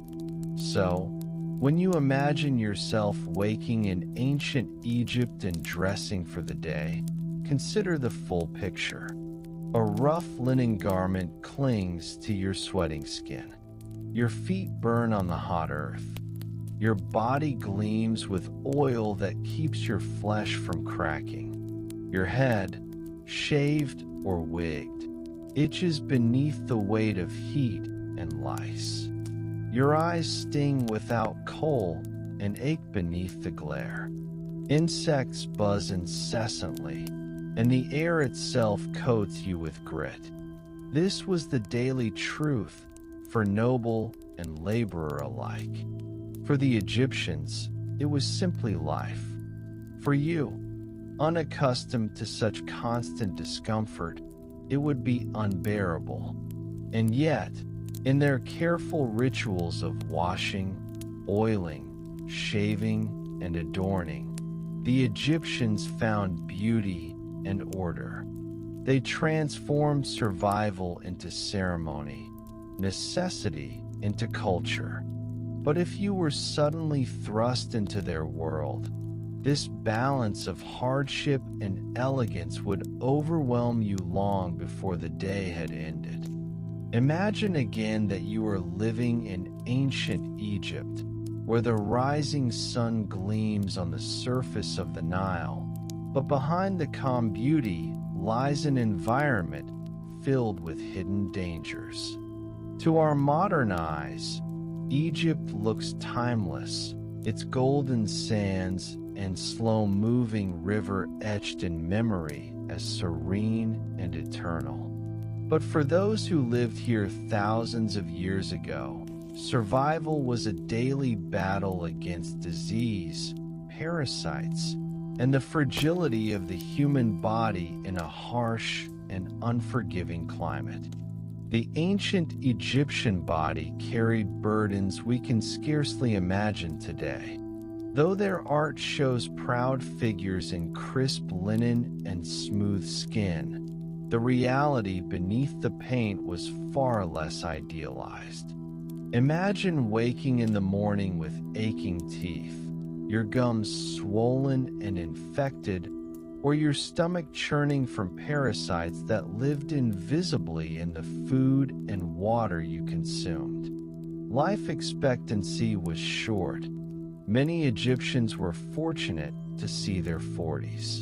So, when you imagine yourself waking in ancient Egypt and dressing for the day, consider the full picture. A rough linen garment clings to your sweating skin. Your feet burn on the hot earth. Your body gleams with oil that keeps your flesh from cracking. Your head, shaved or wigged, itches beneath the weight of heat and lice. Your eyes sting without coal and ache beneath the glare. Insects buzz incessantly, and the air itself coats you with grit. This was the daily truth for noble and laborer alike. For the Egyptians, it was simply life. For you, unaccustomed to such constant discomfort, it would be unbearable. And yet, in their careful rituals of washing, oiling, shaving, and adorning, the Egyptians found beauty and order. They transformed survival into ceremony, necessity into culture. But if you were suddenly thrust into their world, This balance of hardship and elegance would overwhelm you long before the day had ended. Imagine again that you are living in ancient Egypt, where the rising sun gleams on the surface of the Nile, but behind the calm beauty lies an environment filled with hidden dangers. To our modern eyes, Egypt looks timeless, its golden sands and slow-moving river etched in memory as serene and eternal. But for those who lived here thousands of years ago, survival was a daily battle against disease, parasites, and the fragility of the human body in a harsh and unforgiving climate. The ancient Egyptian body carried burdens we can scarcely imagine today. Though their art shows proud figures in crisp linen and smooth skin, the reality beneath the paint was far less idealized. Imagine waking in the morning with aching teeth, your gums swollen and infected, or your stomach churning from parasites that lived invisibly in the food and water you consumed. Life expectancy was short. Many Egyptians were fortunate to see their 40s.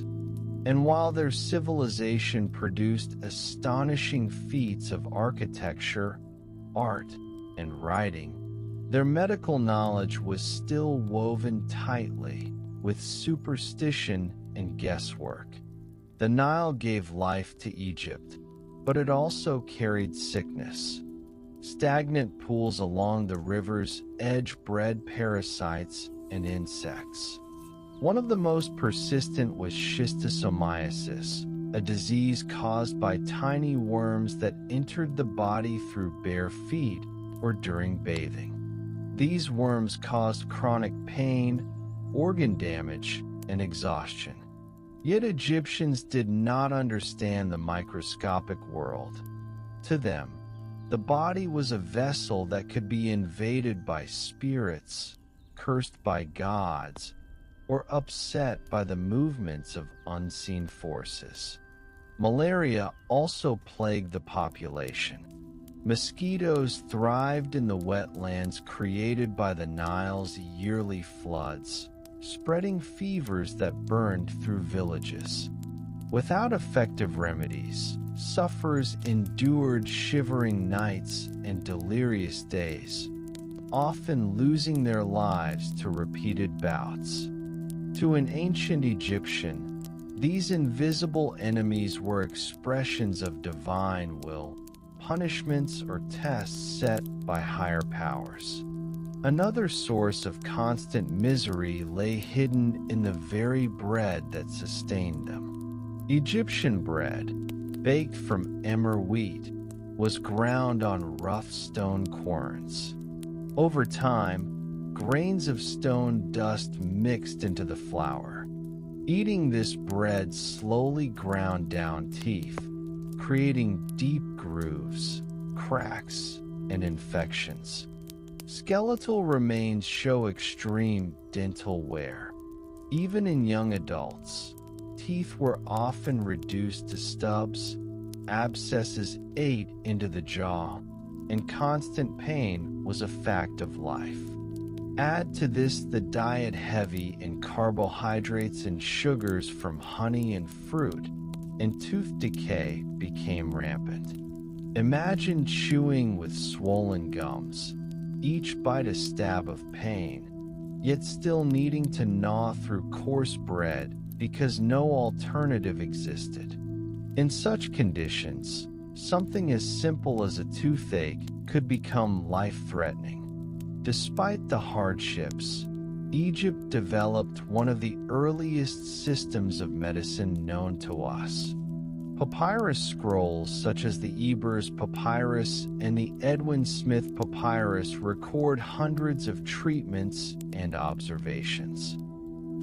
And while their civilization produced astonishing feats of architecture, art, and writing, their medical knowledge was still woven tightly with superstition and guesswork. The Nile gave life to Egypt, but it also carried sickness. Stagnant pools along the river's edge bred parasites and insects. One of the most persistent was schistosomiasis, a disease caused by tiny worms that entered the body through bare feet or during bathing. These worms caused chronic pain, organ damage, and exhaustion. Yet Egyptians did not understand the microscopic world. To them, the body was a vessel that could be invaded by spirits, cursed by gods, or upset by the movements of unseen forces. Malaria also plagued the population. Mosquitoes thrived in the wetlands created by the Nile's yearly floods, spreading fevers that burned through villages. Without effective remedies, sufferers endured shivering nights and delirious days, often losing their lives to repeated bouts. To an ancient Egyptian, these invisible enemies were expressions of divine will, punishments or tests set by higher powers. Another source of constant misery lay hidden in the very bread that sustained them. Egyptian bread, baked from emmer wheat, was ground on rough stone querns. Over time, grains of stone dust mixed into the flour. Eating this bread slowly ground down teeth, creating deep grooves, cracks, and infections. Skeletal remains show extreme dental wear. Even in young adults, teeth were often reduced to stubs, abscesses ate into the jaw, and constant pain was a fact of life. Add to this the diet heavy in carbohydrates and sugars from honey and fruit, and tooth decay became rampant. Imagine chewing with swollen gums, each bite a stab of pain, yet still needing to gnaw through coarse bread because no alternative existed. In such conditions, something as simple as a toothache could become life-threatening. Despite the hardships, Egypt developed one of the earliest systems of medicine known to us. Papyrus scrolls such as the Ebers Papyrus and the Edwin Smith Papyrus record hundreds of treatments and observations.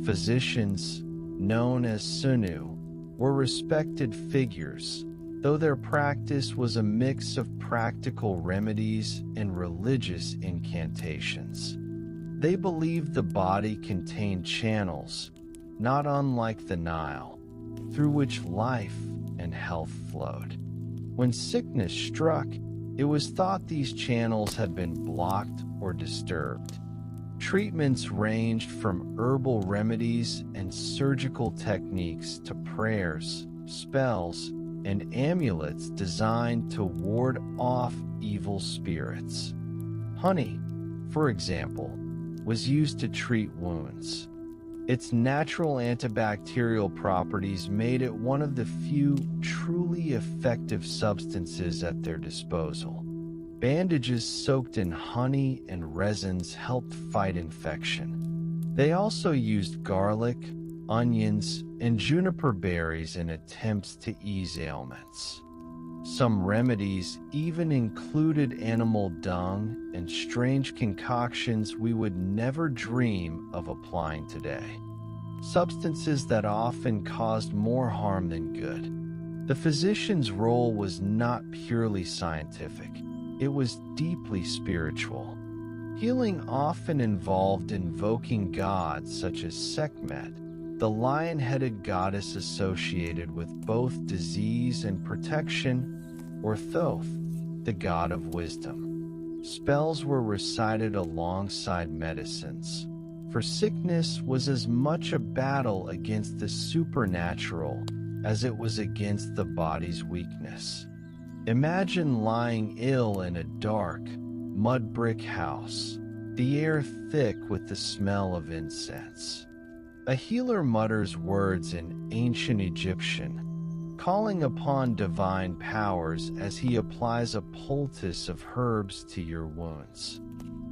Physicians, known as Sunu, were respected figures, though their practice was a mix of practical remedies and religious incantations. They believed the body contained channels, not unlike the Nile, through which life and health flowed. When sickness struck, it was thought these channels had been blocked or disturbed. Treatments ranged from herbal remedies and surgical techniques to prayers, spells, and amulets designed to ward off evil spirits. Honey, for example, was used to treat wounds. Its natural antibacterial properties made it one of the few truly effective substances at their disposal. Bandages soaked in honey and resins helped fight infection. They also used garlic, onions, and juniper berries in attempts to ease ailments. Some remedies even included animal dung and strange concoctions we would never dream of applying today. Substances that often caused more harm than good. The physician's role was not purely scientific. It was deeply spiritual. Healing often involved invoking gods such as Sekhmet, the lion-headed goddess associated with both disease and protection, or Thoth, the god of wisdom. Spells were recited alongside medicines, for sickness was as much a battle against the supernatural as it was against the body's weakness. Imagine lying ill in a dark, mud brick house, the air thick with the smell of incense. A healer mutters words in ancient Egyptian, calling upon divine powers as he applies a poultice of herbs to your wounds.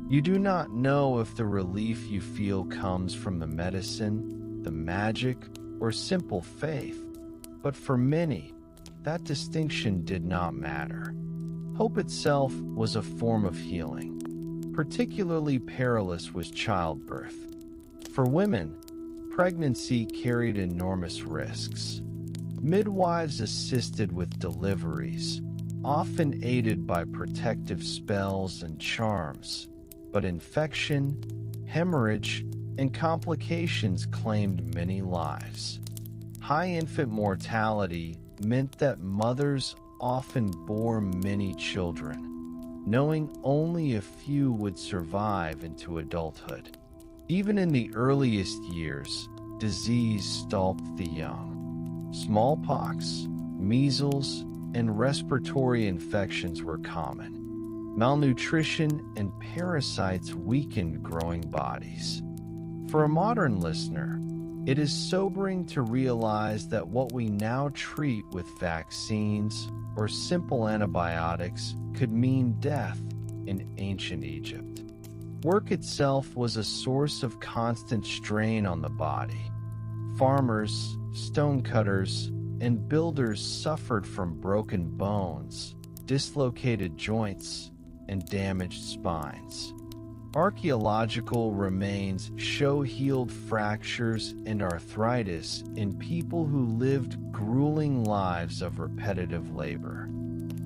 You do not know if the relief you feel comes from the medicine, the magic, or simple faith, but for many, that distinction did not matter. Hope itself was a form of healing. Particularly perilous was childbirth. For women, pregnancy carried enormous risks. Midwives assisted with deliveries, often aided by protective spells and charms, but infection, hemorrhage, and complications claimed many lives. High infant mortality meant that mothers often bore many children, knowing only a few would survive into adulthood. Even in the earliest years, disease stalked the young. Smallpox, measles, and respiratory infections were common. Malnutrition and parasites weakened growing bodies. For a modern listener, it is sobering to realize that what we now treat with vaccines or simple antibiotics could mean death in ancient Egypt. Work itself was a source of constant strain on the body. Farmers, stonecutters, and builders suffered from broken bones, dislocated joints, and damaged spines. Archaeological remains show healed fractures and arthritis in people who lived grueling lives of repetitive labor.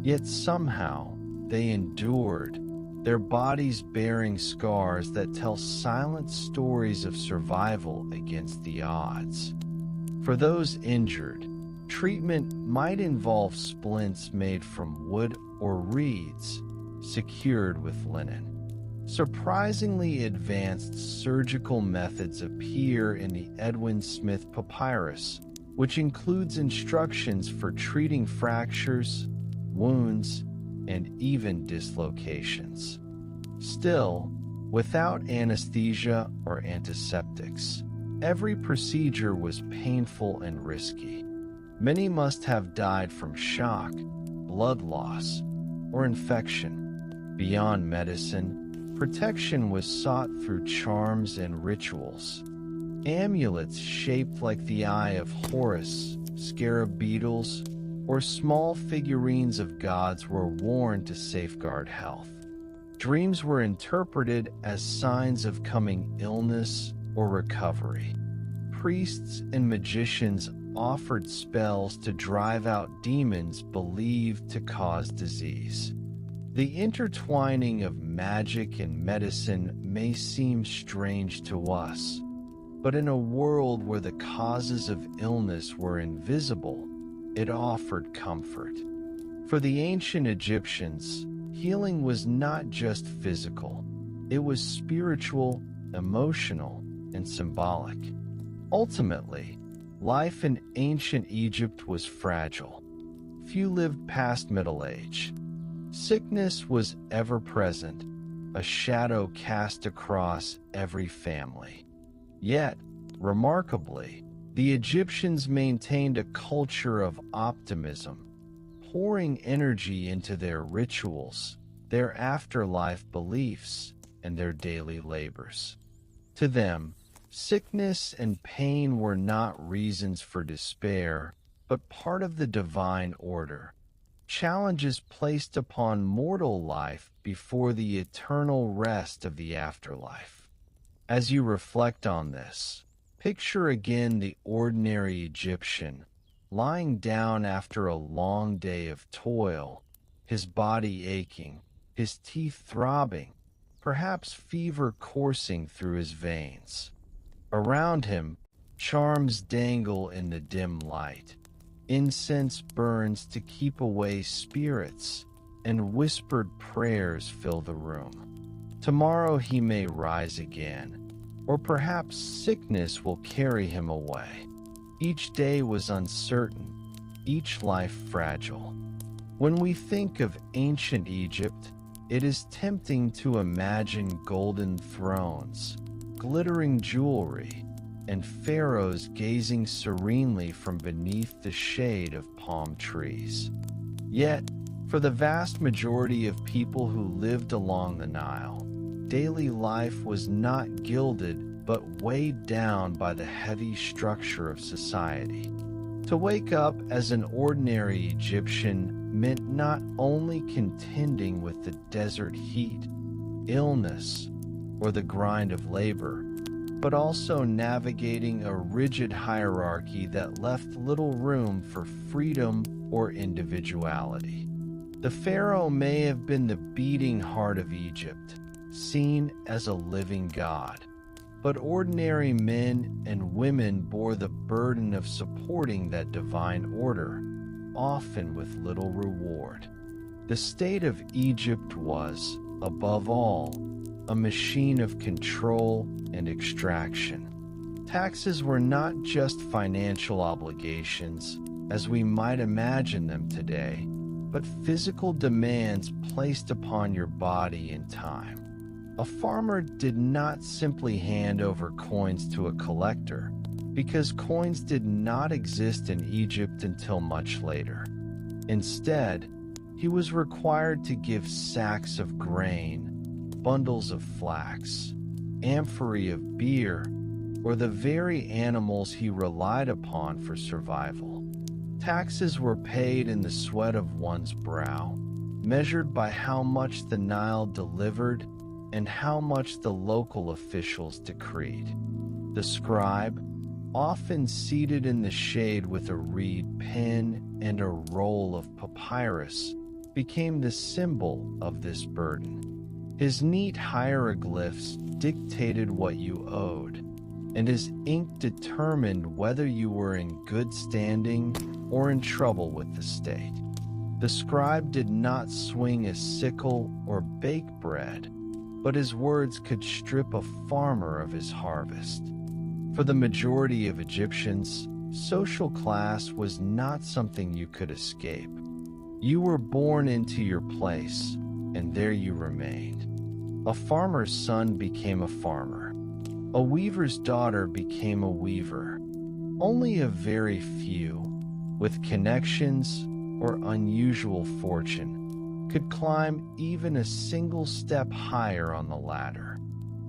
Yet somehow they endured, their bodies bearing scars that tell silent stories of survival against the odds. For those injured, treatment might involve splints made from wood or reeds, secured with linen. Surprisingly advanced surgical methods appear in the Edwin Smith Papyrus, which includes instructions for treating fractures, wounds, and even dislocations. Still, without anesthesia or antiseptics, every procedure was painful and risky. Many must have died from shock, blood loss, or infection. Beyond medicine, protection was sought through charms and rituals. Amulets shaped like the eye of Horus, scarab beetles, or small figurines of gods were worn to safeguard health. Dreams were interpreted as signs of coming illness or recovery. Priests and magicians offered spells to drive out demons believed to cause disease. The intertwining of magic and medicine may seem strange to us, But in a world where the causes of illness were invisible, it offered comfort. For the ancient Egyptians, healing was not just physical, it was spiritual, emotional, and symbolic. Ultimately, life in ancient Egypt was fragile. Few lived past middle age. Sickness was ever present, a shadow cast across every family. Yet, remarkably, the Egyptians maintained a culture of optimism, pouring energy into their rituals, their afterlife beliefs, and their daily labors. To them, sickness and pain were not reasons for despair, but part of the divine order, challenges placed upon mortal life before the eternal rest of the afterlife. As you reflect on this, picture again the ordinary Egyptian, lying down after a long day of toil, his body aching, his teeth throbbing, perhaps fever coursing through his veins. Around him, charms dangle in the dim light. Incense burns to keep away spirits, and whispered prayers fill the room. Tomorrow he may rise again, or perhaps sickness will carry him away. Each day was uncertain, each life fragile. When we think of ancient Egypt, it is tempting to imagine golden thrones, glittering jewelry, and pharaohs gazing serenely from beneath the shade of palm trees. Yet, for the vast majority of people who lived along the Nile, daily life was not gilded but weighed down by the heavy structure of society. To wake up as an ordinary Egyptian meant not only contending with the desert heat, illness, or the grind of labor, but also navigating a rigid hierarchy that left little room for freedom or individuality. The pharaoh may have been the beating heart of Egypt, seen as a living god, but ordinary men and women bore the burden of supporting that divine order, often with little reward. The state of Egypt was, above all, a machine of control and extraction. Taxes were not just financial obligations, as we might imagine them today, but physical demands placed upon your body and time. A farmer did not simply hand over coins to a collector, because coins did not exist in Egypt until much later. Instead, he was required to give sacks of grain, bundles of flax, amphorae of beer, or the very animals he relied upon for survival. Taxes were paid in the sweat of one's brow, measured by how much the Nile delivered and how much the local officials decreed. The scribe, often seated in the shade with a reed pen and a roll of papyrus, became the symbol of this burden. His neat hieroglyphs dictated what you owed, and his ink determined whether you were in good standing or in trouble with the state. The scribe did not swing a sickle or bake bread, but his words could strip a farmer of his harvest. For the majority of Egyptians, social class was not something you could escape. You were born into your place, and there you remained. A farmer's son became a farmer. A weaver's daughter became a weaver. Only a very few, with connections or unusual fortune, could climb even a single step higher on the ladder.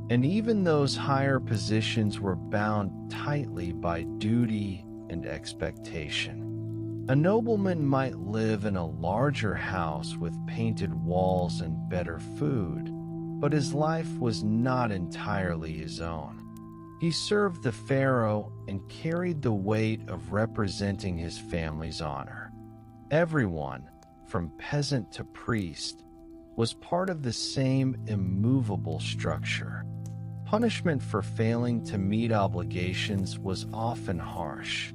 And even those higher positions were bound tightly by duty and expectation. A nobleman might live in a larger house with painted walls and better food, but his life was not entirely his own. He served the pharaoh and carried the weight of representing his family's honor. Everyone, from peasant to priest, was part of the same immovable structure. Punishment for failing to meet obligations was often harsh.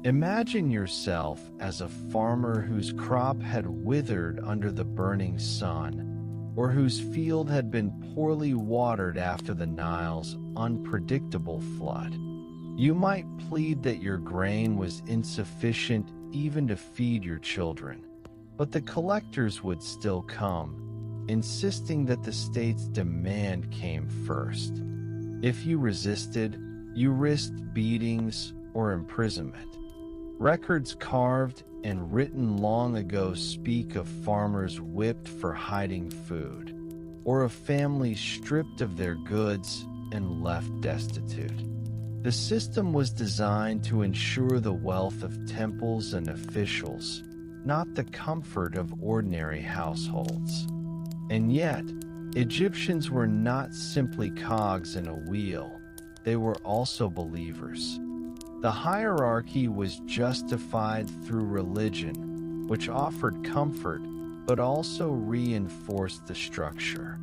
Imagine yourself as a farmer whose crop had withered under the burning sun, or whose field had been poorly watered after the Nile's unpredictable flood. You might plead that your grain was insufficient even to feed your children, but the collectors would still come, insisting that the state's demand came first. If you resisted, you risked beatings or imprisonment. Records carved and written long ago speak of farmers whipped for hiding food, or of families stripped of their goods and left destitute. The system was designed to ensure the wealth of temples and officials, not the comfort of ordinary households. And yet, Egyptians were not simply cogs in a wheel, they were also believers. The hierarchy was justified through religion, which offered comfort but also reinforced the structure.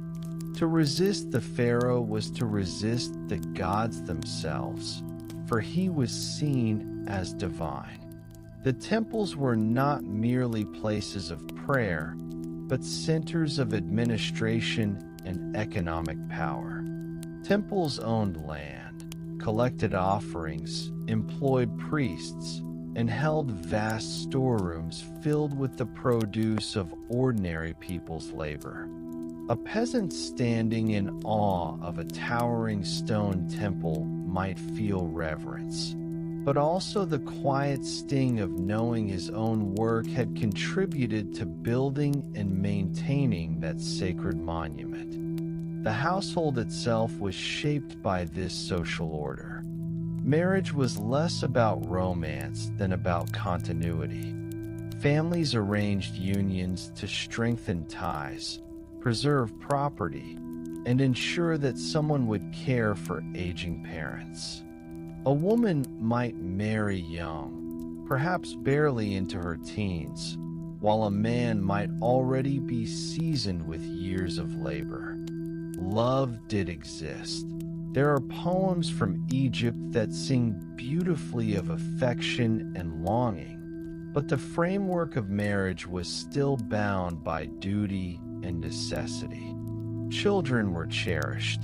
To resist the pharaoh was to resist the gods themselves, for he was seen as divine. The temples were not merely places of prayer, but centers of administration and economic power. Temples owned land, collected offerings, employed priests, and held vast storerooms filled with the produce of ordinary people's labor. A peasant standing in awe of a towering stone temple might feel reverence, but also the quiet sting of knowing his own work had contributed to building and maintaining that sacred monument. The household itself was shaped by this social order. Marriage was less about romance than about continuity. Families arranged unions to strengthen ties, preserve property, and ensure that someone would care for aging parents. A woman might marry young, perhaps barely into her teens, while a man might already be seasoned with years of labor. Love did exist. There are poems from Egypt that sing beautifully of affection and longing, but the framework of marriage was still bound by duty and necessity. Children were cherished,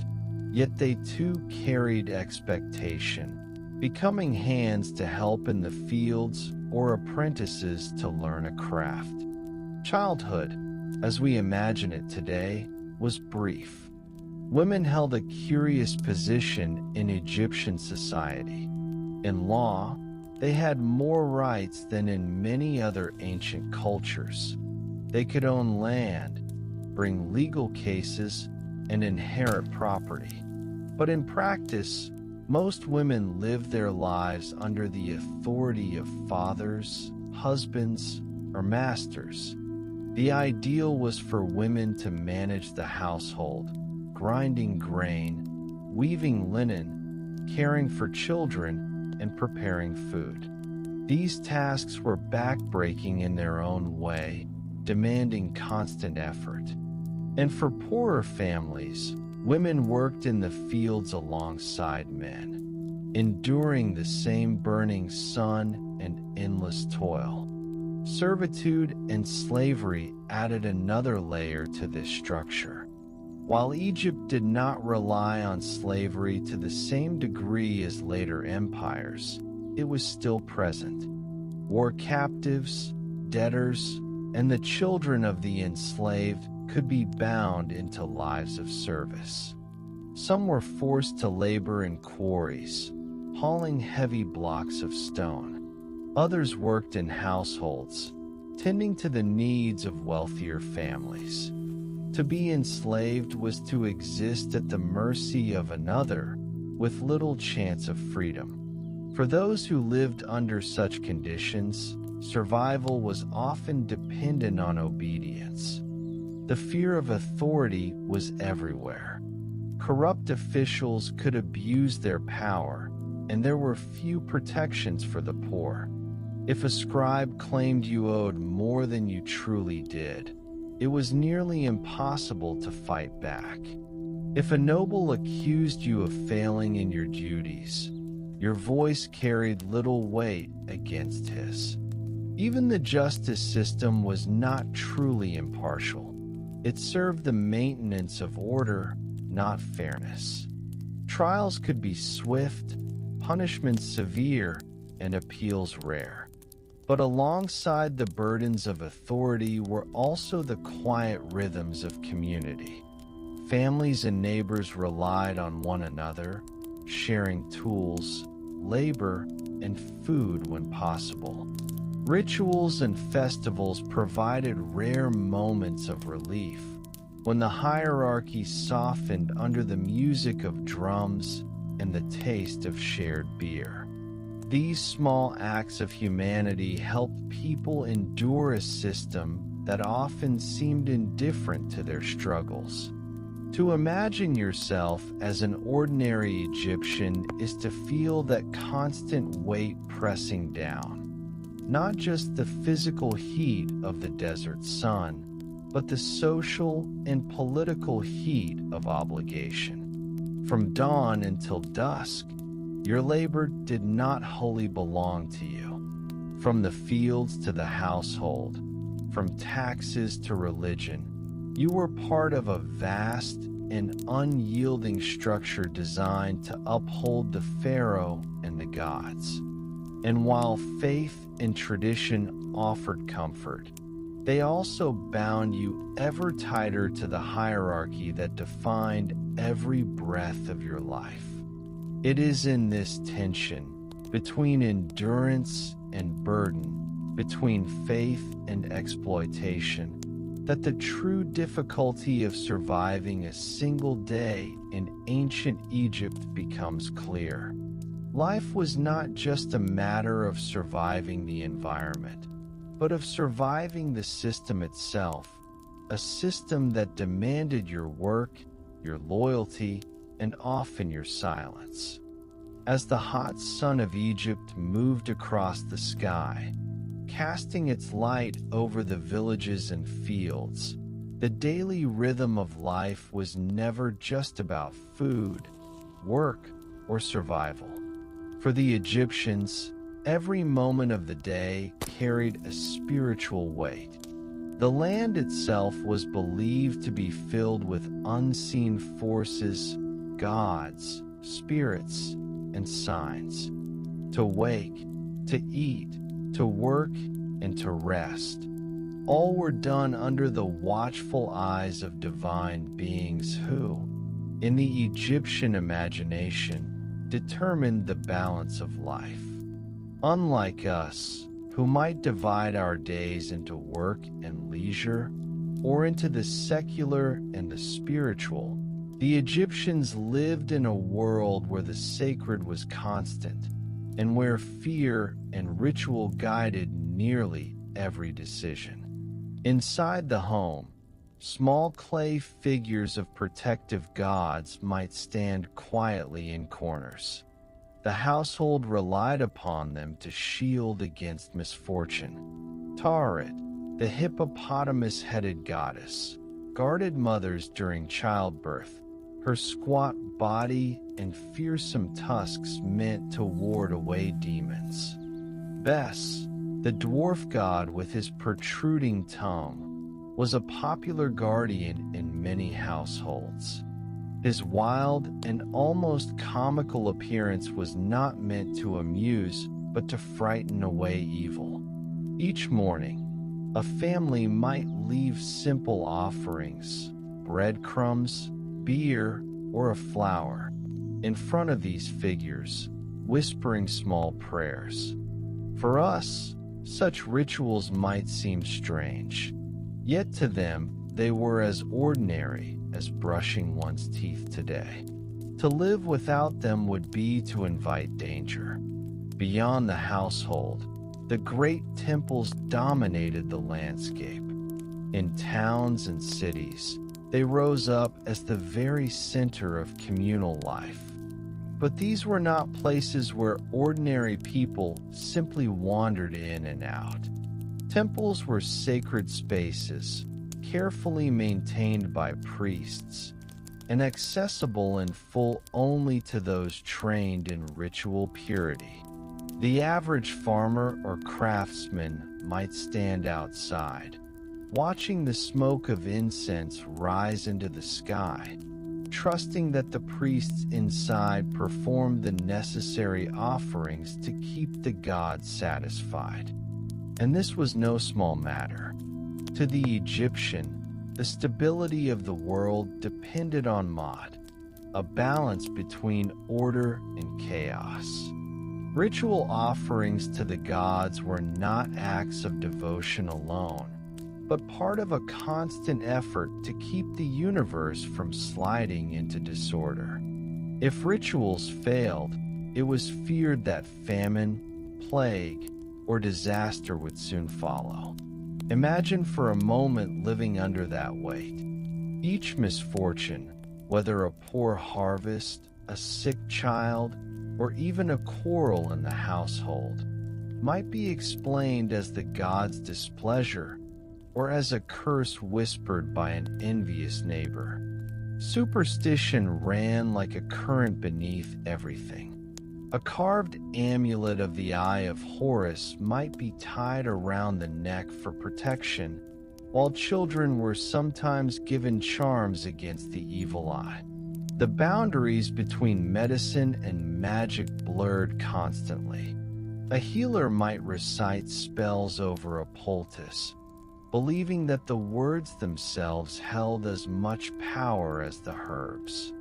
yet they too carried expectation, becoming hands to help in the fields or apprentices to learn a craft. Childhood, as we imagine it today, was brief. Women held a curious position in Egyptian society. In law, they had more rights than in many other ancient cultures. They could own land, bring legal cases, and inherit property. But in practice, most women lived their lives under the authority of fathers, husbands, or masters. The ideal was for women to manage the household, grinding grain, weaving linen, caring for children, and preparing food. These tasks were backbreaking in their own way, demanding constant effort. And for poorer families, women worked in the fields alongside men, enduring the same burning sun and endless toil. Servitude and slavery added another layer to this structure. While Egypt did not rely on slavery to the same degree as later empires, it was still present. War captives, debtors, and the children of the enslaved could be bound into lives of service. Some were forced to labor in quarries, hauling heavy blocks of stone. Others worked in households, tending to the needs of wealthier families. To be enslaved was to exist at the mercy of another, with little chance of freedom. For those who lived under such conditions, survival was often dependent on obedience. The fear of authority was everywhere. Corrupt officials could abuse their power, and there were few protections for the poor. If a scribe claimed you owed more than you truly did, it was nearly impossible to fight back. If a noble accused you of failing in your duties, your voice carried little weight against his. Even the justice system was not truly impartial. It served the maintenance of order, not fairness. Trials could be swift, punishments severe, and appeals rare. But alongside the burdens of authority were also the quiet rhythms of community. Families and neighbors relied on one another, sharing tools, labor, and food when possible. Rituals and festivals provided rare moments of relief, when the hierarchy softened under the music of drums and the taste of shared beer. These small acts of humanity helped people endure a system that often seemed indifferent to their struggles. To imagine yourself as an ordinary Egyptian is to feel that constant weight pressing down. Not just the physical heat of the desert sun, but the social and political heat of obligation. From dawn until dusk, your labor did not wholly belong to you. From the fields to the household, from taxes to religion, you were part of a vast and unyielding structure designed to uphold the pharaoh and the gods. And while faith and tradition offered comfort, they also bound you ever tighter to the hierarchy that defined every breath of your life. It is in this tension between endurance and burden, between faith and exploitation, that the true difficulty of surviving a single day in ancient Egypt becomes clear. Life was not just a matter of surviving the environment, but of surviving the system itself, a system that demanded your work, your loyalty, and often your silence. As the hot sun of Egypt moved across the sky, casting its light over the villages and fields, the daily rhythm of life was never just about food, work, or survival. For the Egyptians, every moment of the day carried a spiritual weight. The land itself was believed to be filled with unseen forces, gods, spirits, and signs. To wake, to eat, to work, and to rest. All were done under the watchful eyes of divine beings who, in the Egyptian imagination, determined the balance of life. Unlike us, who might divide our days into work and leisure, or into the secular and the spiritual, the Egyptians lived in a world where the sacred was constant, and where fear and ritual guided nearly every decision. Inside the home, small clay figures of protective gods might stand quietly in corners. The household relied upon them to shield against misfortune. Taret, the hippopotamus-headed goddess, guarded mothers during childbirth, her squat body and fearsome tusks meant to ward away demons. Bes, the dwarf god with his protruding tongue, was a popular guardian in many households. His wild and almost comical appearance was not meant to amuse, but to frighten away evil. Each morning, a family might leave simple offerings, breadcrumbs, beer, or a flower, in front of these figures, whispering small prayers. For us, such rituals might seem strange. Yet to them, they were as ordinary as brushing one's teeth today. To live without them would be to invite danger. Beyond the household, the great temples dominated the landscape. In towns and cities, they rose up as the very center of communal life. But these were not places where ordinary people simply wandered in and out. Temples were sacred spaces, carefully maintained by priests, and accessible in full only to those trained in ritual purity. The average farmer or craftsman might stand outside, watching the smoke of incense rise into the sky, trusting that the priests inside performed the necessary offerings to keep the gods satisfied. And this was no small matter. To the Egyptian, the stability of the world depended on Ma'at, a balance between order and chaos. Ritual offerings to the gods were not acts of devotion alone, but part of a constant effort to keep the universe from sliding into disorder. If rituals failed, it was feared that famine, plague, or disaster would soon follow. Imagine for a moment living under that weight. Each misfortune, whether a poor harvest, a sick child, or even a quarrel in the household, might be explained as the gods' displeasure or as a curse whispered by an envious neighbor. Superstition ran like a current beneath everything. A carved amulet of the Eye of Horus might be tied around the neck for protection, while children were sometimes given charms against the evil eye. The boundaries between medicine and magic blurred constantly. A healer might recite spells over a poultice, believing that the words themselves held as much power as the herbs.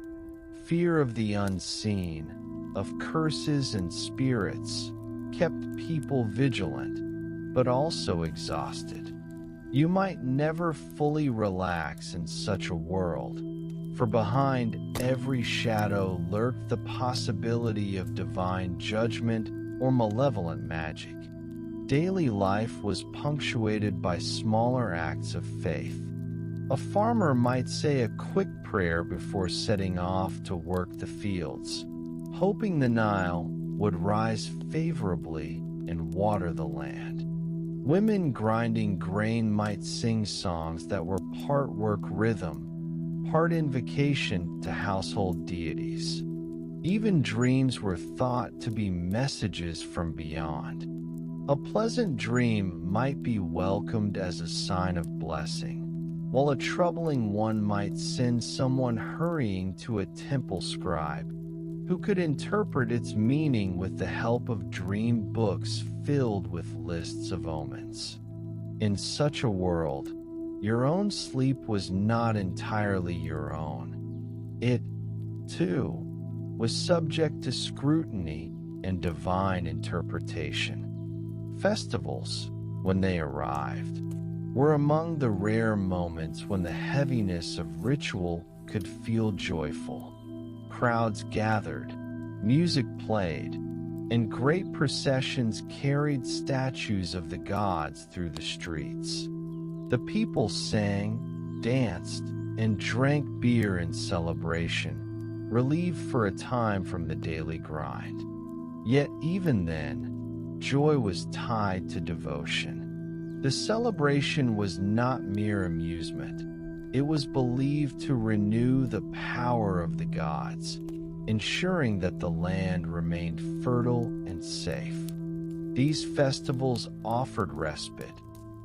Fear of the unseen, of curses and spirits, kept people vigilant, but also exhausted. You might never fully relax in such a world, for behind every shadow lurked the possibility of divine judgment or malevolent magic. Daily life was punctuated by smaller acts of faith. A farmer might say a quick prayer before setting off to work the fields, hoping the Nile would rise favorably and water the land. Women grinding grain might sing songs that were part work rhythm, part invocation to household deities. Even dreams were thought to be messages from beyond. A pleasant dream might be welcomed as a sign of blessing, while a troubling one might send someone hurrying to a temple scribe, who could interpret its meaning with the help of dream books filled with lists of omens. In such a world, your own sleep was not entirely your own. It, too, was subject to scrutiny and divine interpretation. Festivals, when they arrived, were among the rare moments when the heaviness of ritual could feel joyful. Crowds gathered, music played, and great processions carried statues of the gods through the streets. The people sang, danced, and drank beer in celebration, relieved for a time from the daily grind. Yet even then, joy was tied to devotion. The celebration was not mere amusement. It was believed to renew the power of the gods, ensuring that the land remained fertile and safe. These festivals offered respite,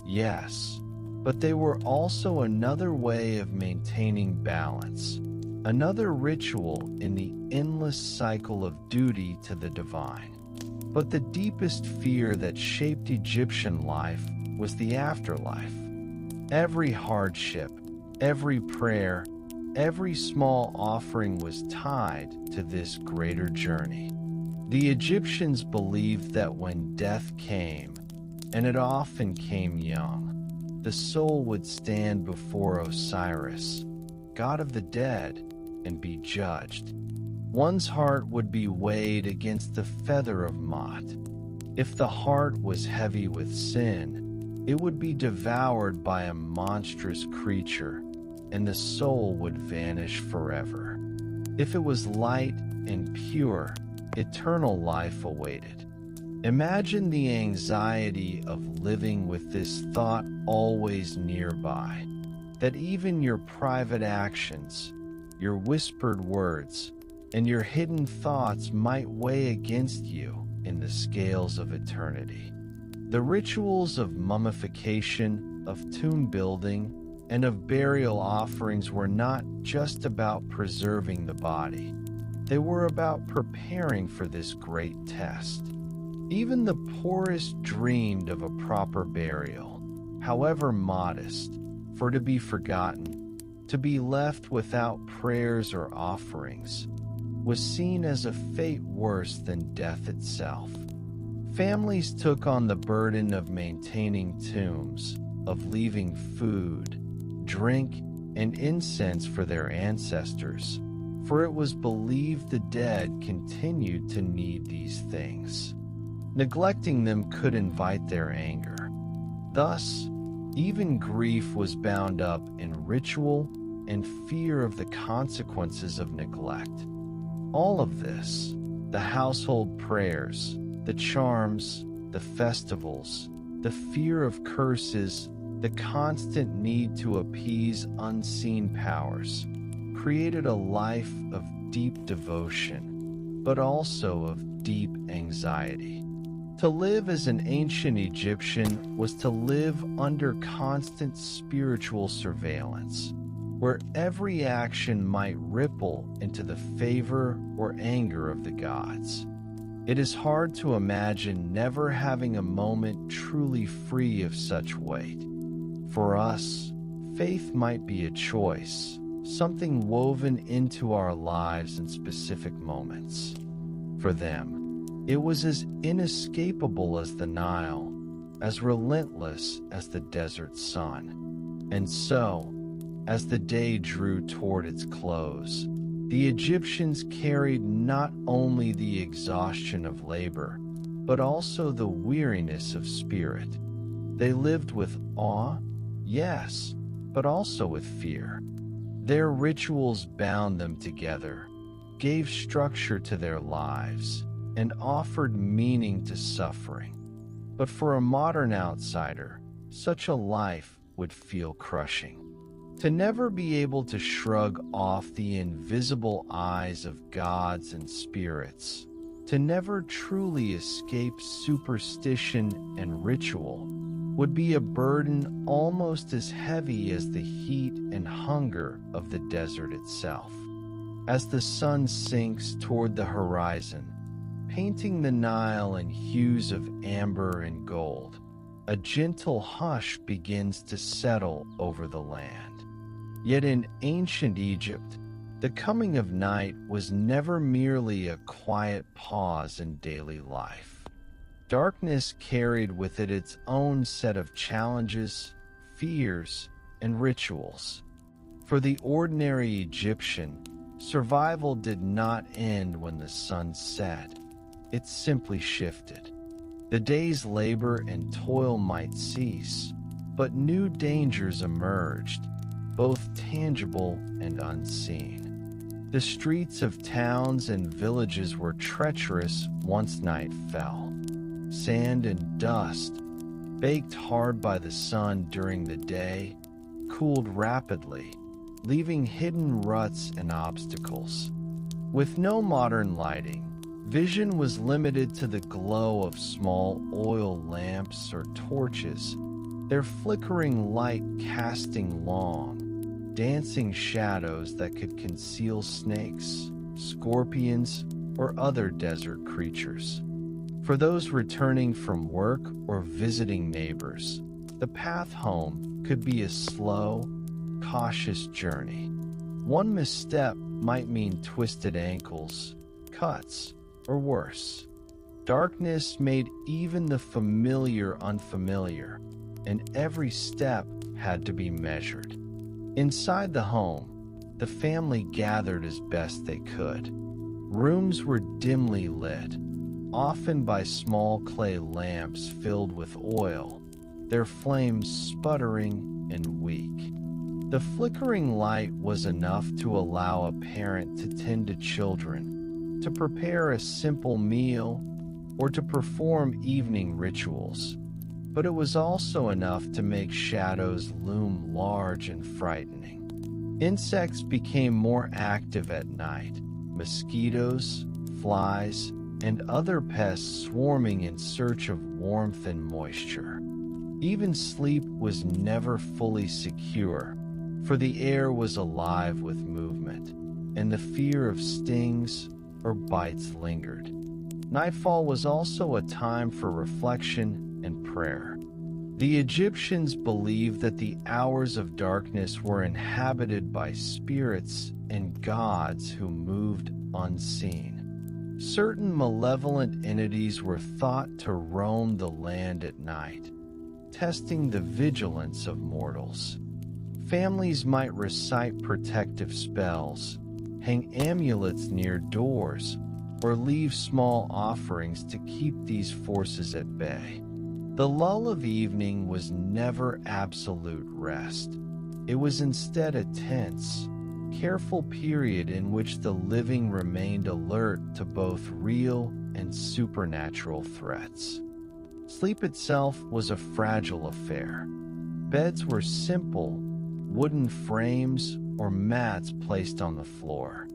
yes, but they were also another way of maintaining balance, another ritual in the endless cycle of duty to the divine. But the deepest fear that shaped Egyptian life was the afterlife. Every hardship, every prayer, every small offering was tied to this greater journey. The Egyptians believed that when death came, and it often came young, the soul would stand before Osiris, god of the dead, and be judged. One's heart would be weighed against the feather of Ma'at. If the heart was heavy with sin, it would be devoured by a monstrous creature, and the soul would vanish forever. If it was light and pure, eternal life awaited. Imagine the anxiety of living with this thought always nearby, that even your private actions, your whispered words, and your hidden thoughts might weigh against you in the scales of eternity. The rituals of mummification, of tomb building, and of burial offerings were not just about preserving the body. They were about preparing for this great test. Even the poorest dreamed of a proper burial, however modest, for to be forgotten, to be left without prayers or offerings, was seen as a fate worse than death itself. Families took on the burden of maintaining tombs, of leaving food, drink, and incense for their ancestors, for it was believed the dead continued to need these things. Neglecting them could invite their anger. Thus, even grief was bound up in ritual and fear of the consequences of neglect. All of this, the household prayers, the charms, the festivals, the fear of curses, the constant need to appease unseen powers, created a life of deep devotion, but also of deep anxiety. To live as an ancient Egyptian was to live under constant spiritual surveillance, where every action might ripple into the favor or anger of the gods. It is hard to imagine never having a moment truly free of such weight. For us, faith might be a choice, something woven into our lives in specific moments. For them, it was as inescapable as the Nile, as relentless as the desert sun. And so, as the day drew toward its close, the Egyptians carried not only the exhaustion of labor, but also the weariness of spirit. They lived with awe, yes, but also with fear. Their rituals bound them together, gave structure to their lives, and offered meaning to suffering. But for a modern outsider, such a life would feel crushing. To never be able to shrug off the invisible eyes of gods and spirits, to never truly escape superstition and ritual, would be a burden almost as heavy as the heat and hunger of the desert itself. As the sun sinks toward the horizon, painting the Nile in hues of amber and gold, a gentle hush begins to settle over the land. Yet in ancient Egypt, the coming of night was never merely a quiet pause in daily life. Darkness carried with it its own set of challenges, fears, and rituals. For the ordinary Egyptian, survival did not end when the sun set. It simply shifted. The day's labor and toil might cease, but new dangers emerged, both tangible and unseen. The streets of towns and villages were treacherous once night fell. Sand and dust, baked hard by the sun during the day, cooled rapidly, leaving hidden ruts and obstacles. With no modern lighting, vision was limited to the glow of small oil lamps or torches, their flickering light casting long, dancing shadows that could conceal snakes, scorpions, or other desert creatures. For those returning from work or visiting neighbors, the path home could be a slow, cautious journey. One misstep might mean twisted ankles, cuts, or worse. Darkness made even the familiar unfamiliar, and every step had to be measured. Inside the home, the family gathered as best they could. Rooms were dimly lit, often by small clay lamps filled with oil, their flames sputtering and weak. The flickering light was enough to allow a parent to tend to children, to prepare a simple meal, or to perform evening rituals, but it was also enough to make shadows loom large and frightening. Insects became more active at night, mosquitoes, flies, and other pests swarming in search of warmth and moisture. Even sleep was never fully secure, for the air was alive with movement, and the fear of stings or bites lingered. Nightfall was also a time for reflection and prayer. The Egyptians believed that the hours of darkness were inhabited by spirits and gods who moved unseen. Certain malevolent entities were thought to roam the land at night, testing the vigilance of mortals. Families might recite protective spells, hang amulets near doors, or leave small offerings to keep these forces at bay. The lull of evening was never absolute rest. It was instead a tense, careful period in which the living remained alert to both real and supernatural threats. Sleep itself was a fragile affair. Beds were simple, wooden frames or mats placed on the floor.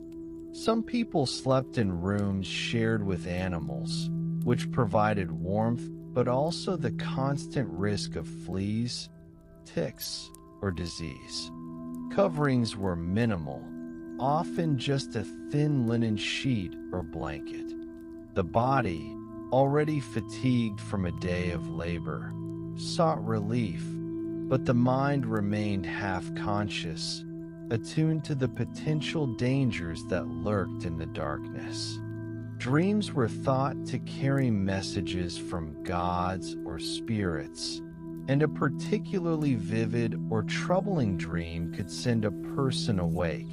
Some people slept in rooms shared with animals, which provided warmth but also the constant risk of fleas, ticks, or disease. Coverings were minimal, often just a thin linen sheet or blanket. The body, already fatigued from a day of labor, sought relief, but the mind remained half-conscious, attuned to the potential dangers that lurked in the darkness. Dreams were thought to carry messages from gods or spirits, and a particularly vivid or troubling dream could send a person awake,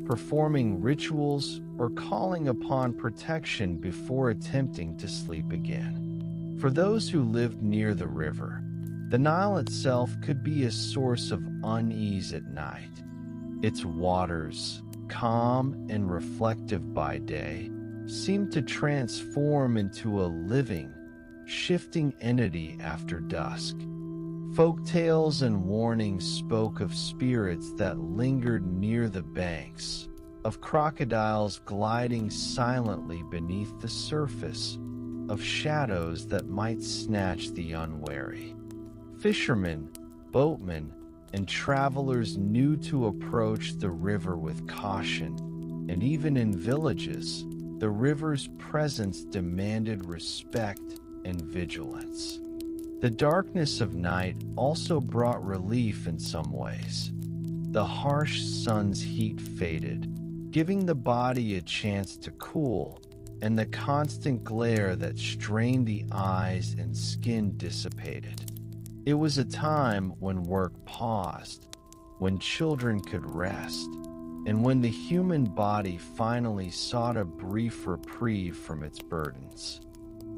performing rituals or calling upon protection before attempting to sleep again. For those who lived near the river, the Nile itself could be a source of unease at night. Its waters, calm and reflective by day, seemed to transform into a living, shifting entity after dusk. Folk tales and warnings spoke of spirits that lingered near the banks, of crocodiles gliding silently beneath the surface, of shadows that might snatch the unwary. Fishermen, boatmen, and travelers knew to approach the river with caution, and even in villages, the river's presence demanded respect and vigilance. The darkness of night also brought relief in some ways. The harsh sun's heat faded, giving the body a chance to cool, and the constant glare that strained the eyes and skin dissipated. It was a time when work paused, when children could rest, and when the human body finally sought a brief reprieve from its burdens.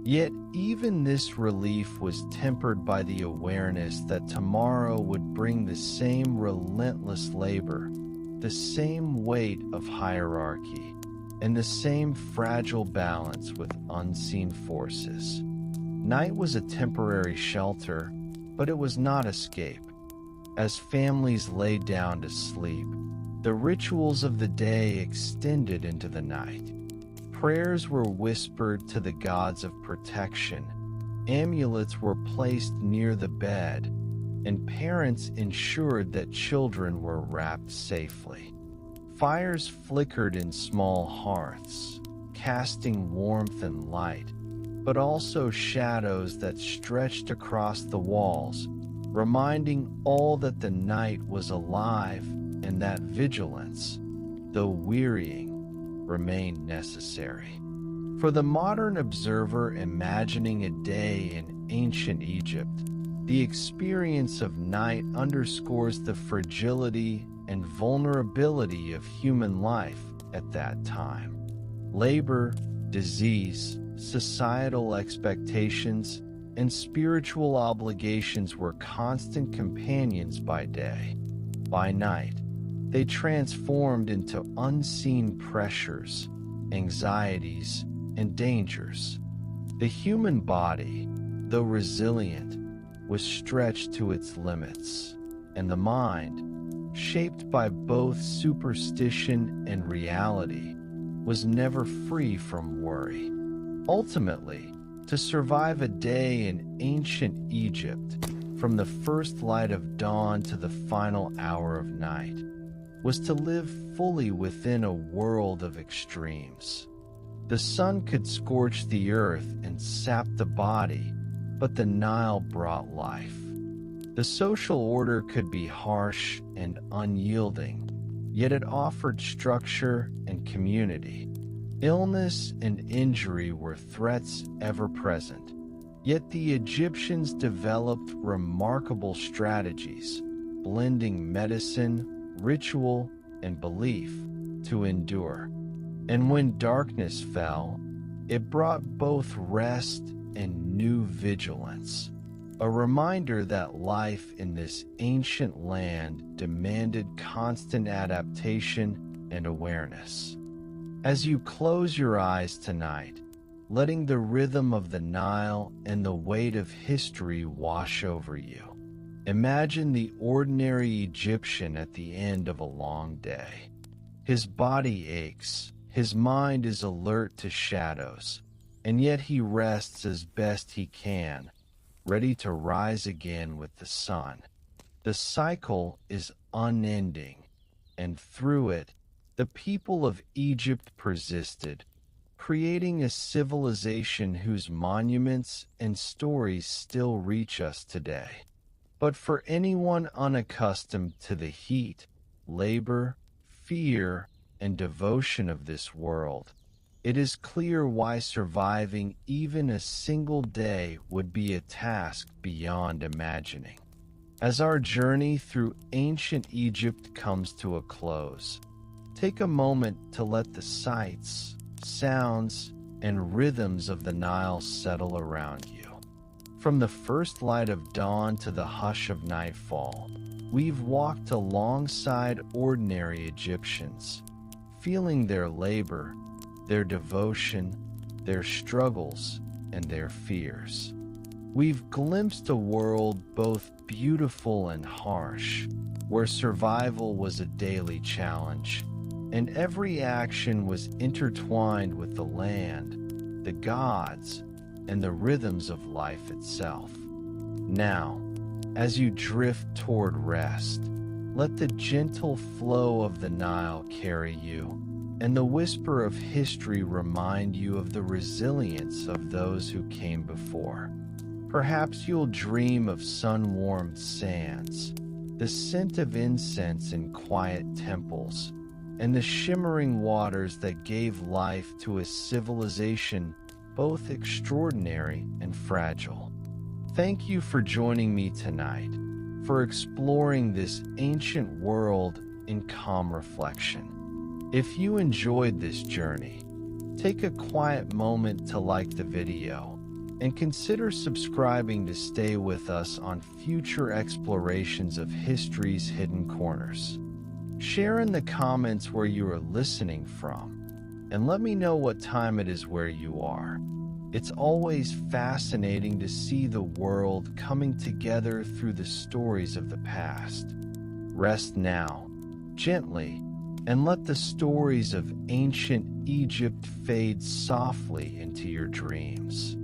Yet even this relief was tempered by the awareness that tomorrow would bring the same relentless labor, the same weight of hierarchy, and the same fragile balance with unseen forces. Night was a temporary shelter, but it was not escape. As families lay down to sleep, the rituals of the day extended into the night. Prayers were whispered to the gods of protection, amulets were placed near the bed, and parents ensured that children were wrapped safely. Fires flickered in small hearths, casting warmth and light, but also shadows that stretched across the walls, reminding all that the night was alive and that vigilance, though wearying, remained necessary. For the modern observer imagining a day in ancient Egypt, the experience of night underscores the fragility and vulnerability of human life at that time. Labor, disease, societal expectations, and spiritual obligations were constant companions by day. By night, they transformed into unseen pressures, anxieties, and dangers. The human body, though resilient, was stretched to its limits, and the mind, shaped by both superstition and reality, was never free from worry. Ultimately, to survive a day in ancient Egypt, from the first light of dawn to the final hour of night, was to live fully within a world of extremes. The sun could scorch the earth and sap the body, but the Nile brought life. The social order could be harsh and unyielding, yet it offered structure and community. Illness and injury were threats ever present, yet the Egyptians developed remarkable strategies, blending medicine, ritual, and belief to endure. And when darkness fell, it brought both rest and new vigilance, a reminder that life in this ancient land demanded constant adaptation and awareness. As you close your eyes tonight, letting the rhythm of the Nile and the weight of history wash over you, imagine the ordinary Egyptian at the end of a long day. His body aches, his mind is alert to shadows, and yet he rests as best he can, ready to rise again with the sun. The cycle is unending, and through it, the people of Egypt persisted, creating a civilization whose monuments and stories still reach us today. But for anyone unaccustomed to the heat, labor, fear, and devotion of this world, it is clear why surviving even a single day would be a task beyond imagining. As our journey through ancient Egypt comes to a close, take a moment to let the sights, sounds, and rhythms of the Nile settle around you. From the first light of dawn to the hush of nightfall, we've walked alongside ordinary Egyptians, feeling their labor, their devotion, their struggles, and their fears. We've glimpsed a world both beautiful and harsh, where survival was a daily challenge, and every action was intertwined with the land, the gods, and the rhythms of life itself. Now, as you drift toward rest, let the gentle flow of the Nile carry you, and the whisper of history remind you of the resilience of those who came before. Perhaps you'll dream of sun-warmed sands, the scent of incense in quiet temples, and the shimmering waters that gave life to a civilization both extraordinary and fragile. Thank you for joining me tonight, for exploring this ancient world in calm reflection. If you enjoyed this journey, take a quiet moment to like the video and consider subscribing to stay with us on future explorations of history's hidden corners. Share in the comments where you are listening from, and let me know what time it is where you are. It's always fascinating to see the world coming together through the stories of the past. Rest now, gently, and let the stories of ancient Egypt fade softly into your dreams.